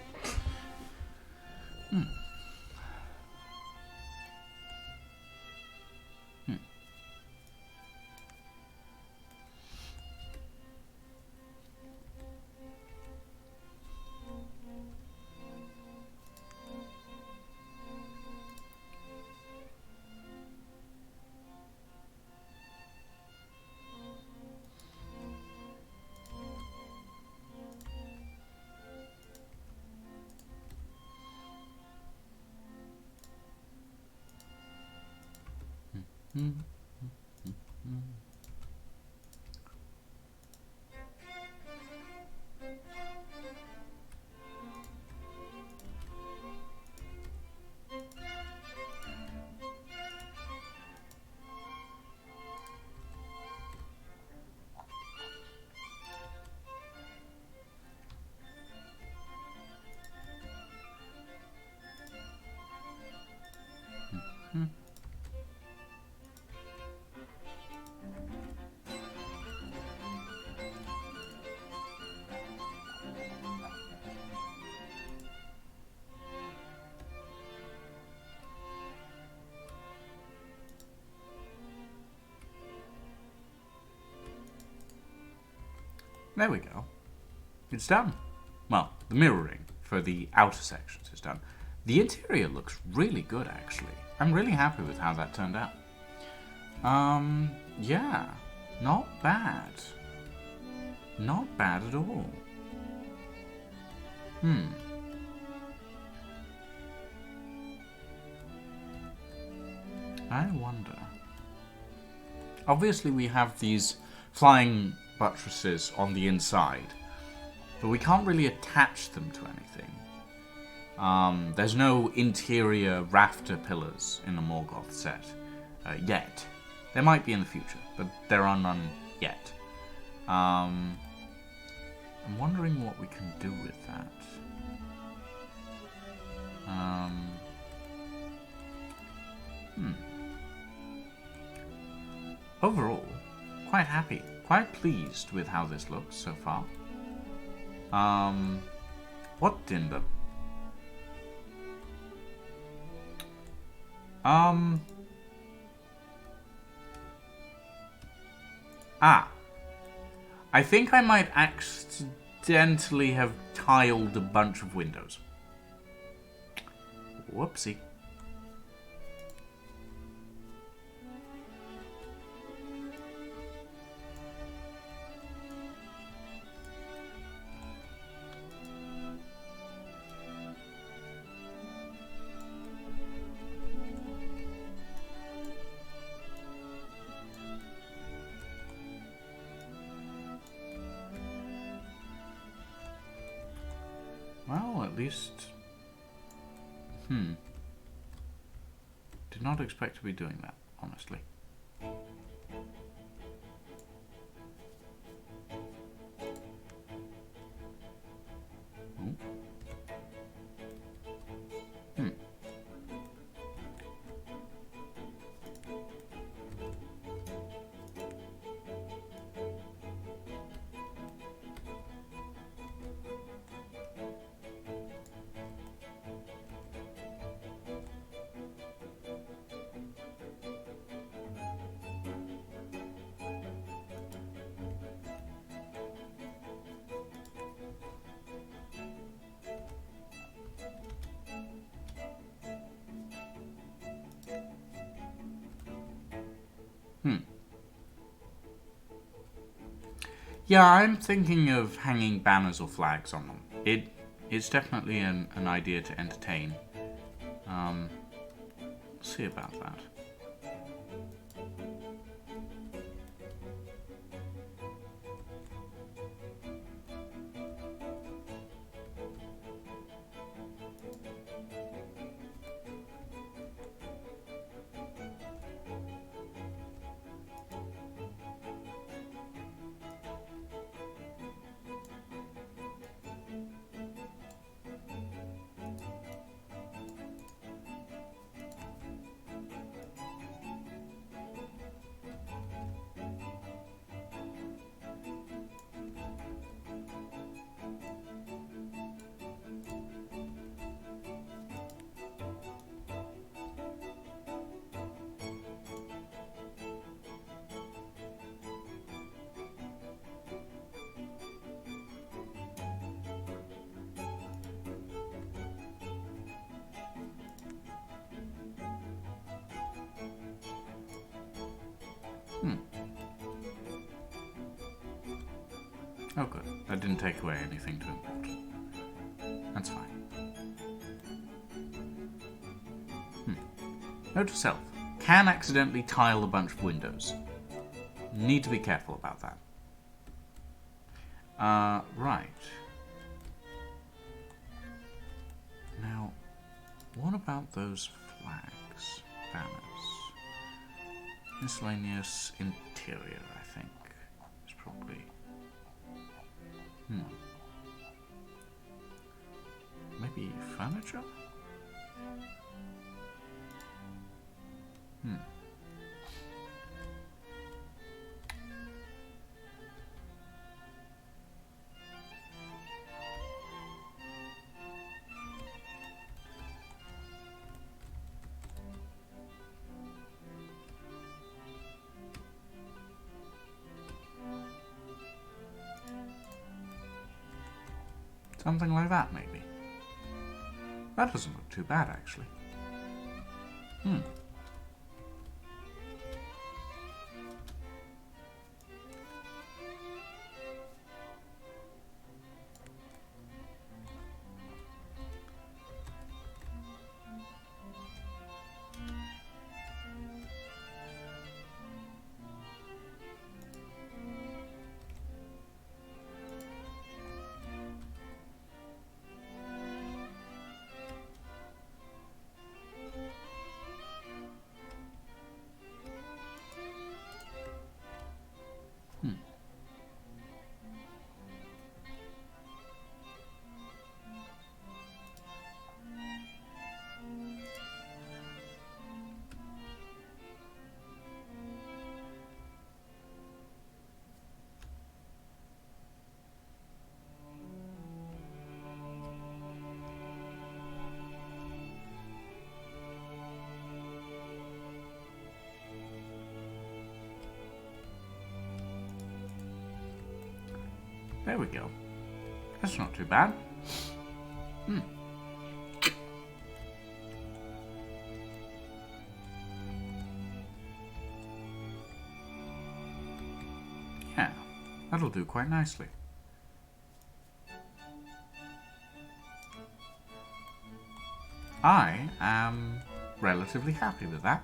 There we go. It's done. Well, the mirroring for the outer sections is done. The interior looks really good, actually. I'm really happy with how that turned out. Yeah. Not bad. Not bad at all. I wonder. Obviously, we have these flying buttresses on the inside, but we can't really attach them to anything. There's no interior rafter pillars in the Morgoth set yet. There might be in the future, but there are none yet. I'm wondering what we can do with that. Overall, quite happy. Quite pleased with how this looks so far. What in the... I think I might accidentally have tiled a bunch of windows. Whoopsie. Well, at least... Did not expect to be doing that, honestly. Yeah, I'm thinking of hanging banners or flags on them. It's definitely an idea to entertain. See about that. Oh good, that didn't take away anything too important. That's fine. Note to self, can accidentally tile a bunch of windows. Need to be careful about that. Right. Now, what about those flags? Banners. Miscellaneous interior, I think. It's probably... Maybe furniture? Something like that, maybe. That doesn't look too bad, actually. There we go. That's not too bad. Yeah, that'll do quite nicely. I am relatively happy with that.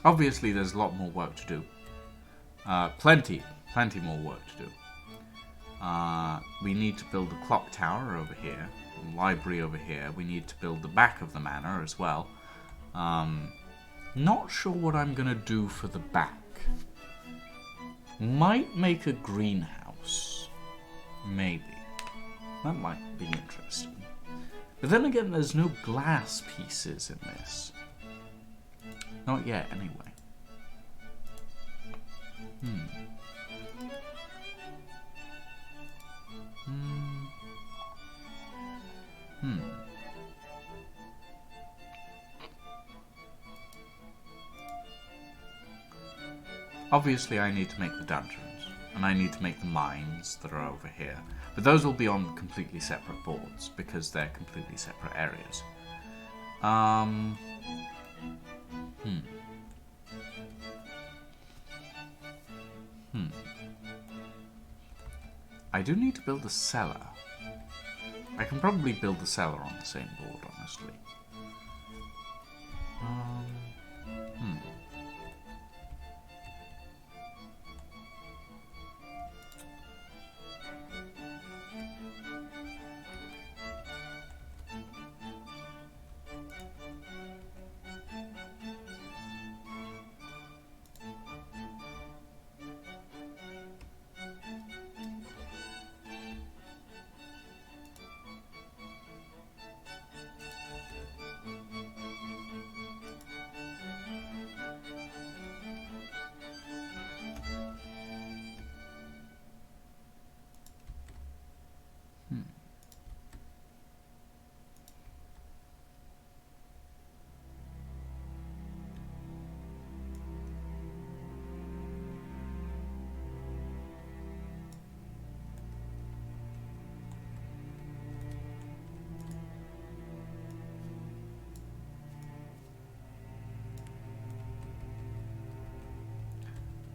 Obviously, there's a lot more work to do. Plenty more work to do. We need to build a clock tower over here, a library over here. We need to build the back of the manor as well. Not sure what I'm going to do for the back. Might make a greenhouse. Maybe. That might be interesting. But then again, there's no glass pieces in this. Not yet, anyway. Obviously, I need to make the dungeons, and I need to make the mines that are over here. But those will be on completely separate boards, because they're completely separate areas. I do need to build a cellar. I can probably build the cellar on the same board, honestly.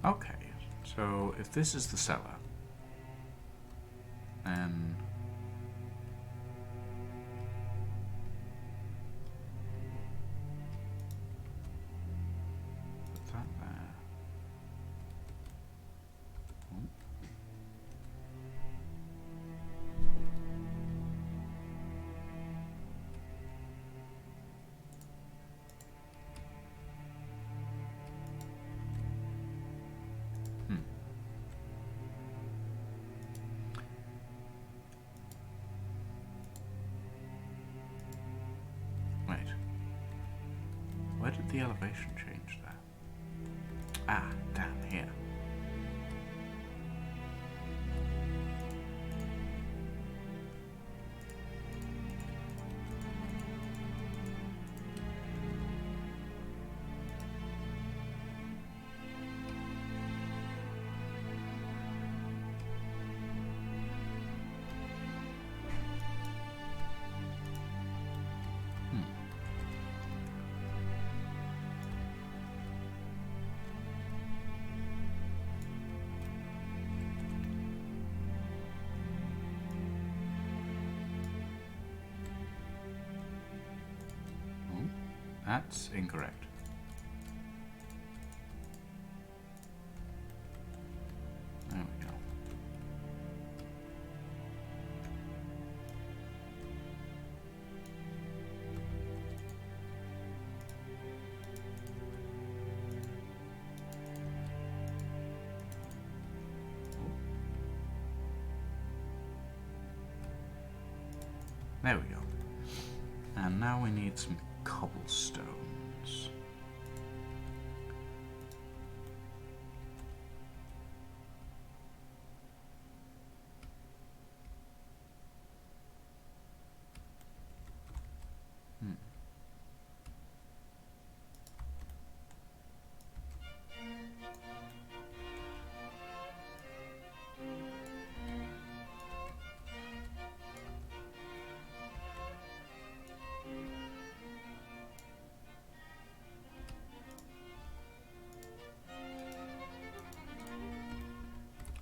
Okay, so if this is the cellar, then the elevation change there? Ah, down here. That's incorrect. There we go. There we go. And now we need some cobblestones.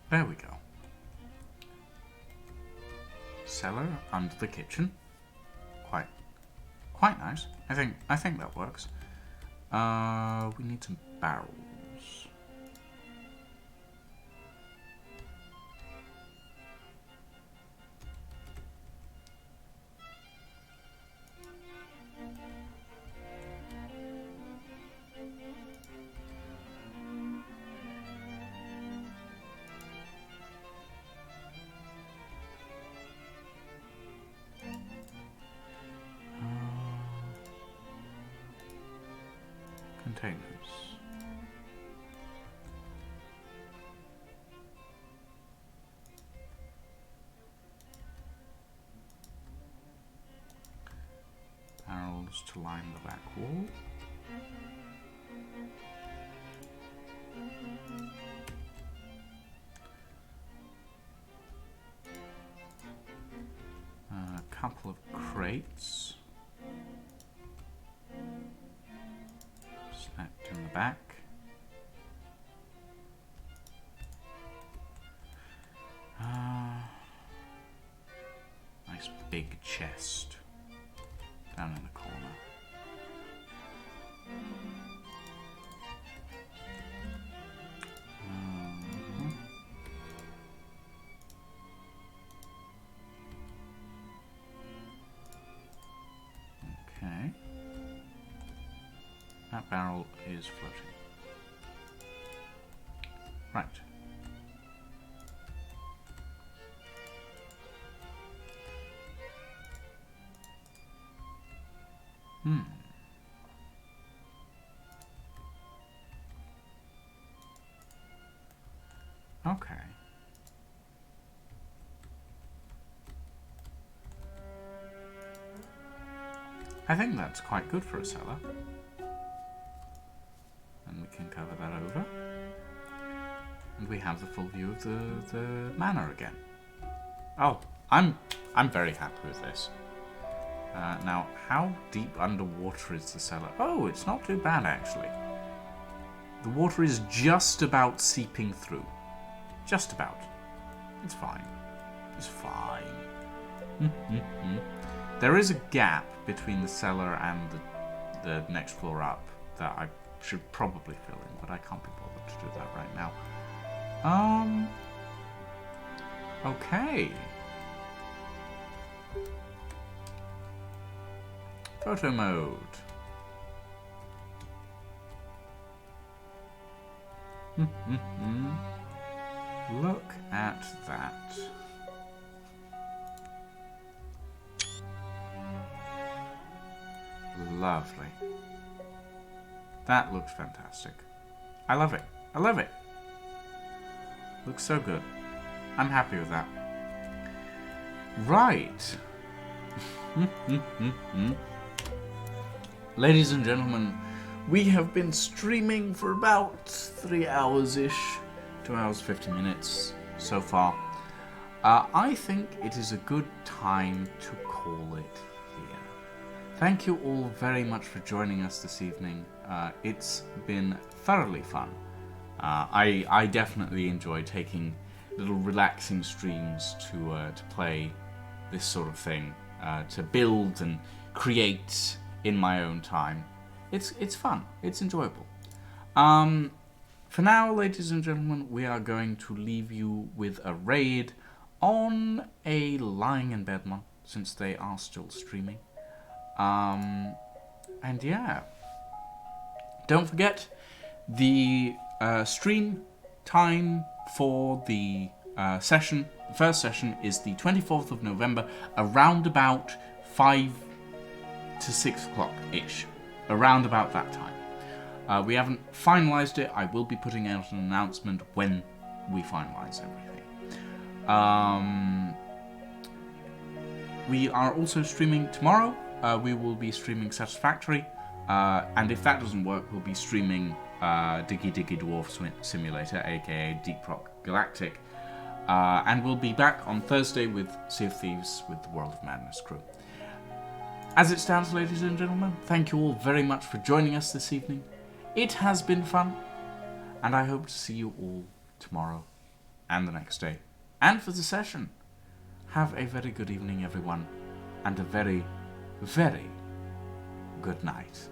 There we go. Cellar under the kitchen. Quite nice. I think that works. We need some barrels. Containers. Barrels to line the back wall. A couple of crates. Snapped in the back. Nice big chest down in the corner. Okay. That barrel is floating. Right. Okay. I think that's quite good for a cellar. And we can cover that over. And we have the full view of the manor again. Oh, I'm very happy with this. Now, how deep underwater is the cellar? Oh, it's not too bad, actually. The water is just about seeping through. Just about. It's fine. It's fine. There is a gap between the cellar and the next floor up that I should probably fill in, but I can't be bothered to do that right now. Okay. Photo mode. Look at that. Lovely. That looks fantastic. I love it. I love it. Looks so good. I'm happy with that. Right. Ladies and gentlemen, we have been streaming for about 3 hours-ish. 2 hours, 50 minutes so far. I think it is a good time to call it here. Thank you all very much for joining us this evening. It's been thoroughly fun. I definitely enjoy taking little relaxing streams to play this sort of thing, to build and create in my own time. It's fun. It's enjoyable. For now, ladies and gentlemen, we are going to leave you with a raid on a Lying in Bed one, since they are still streaming. And yeah, don't forget the stream time for the session. The first session is the 24th of November, around about 5 to 6 o'clock ish, around about that time. We haven't finalized it. I will be putting out an announcement when we finalize everything. We are also streaming tomorrow. We will be streaming Satisfactory, and if that doesn't work, we'll be streaming Diggy Diggy Dwarf Simulator, aka Deep Rock Galactic, and we'll be back on Thursday with Sea of Thieves with the World of Madness crew. As it stands, ladies and gentlemen, thank you all very much for joining us this evening. It has been fun, and I hope to see you all tomorrow and the next day, and for the session. Have a very good evening, everyone, and a very, very good night.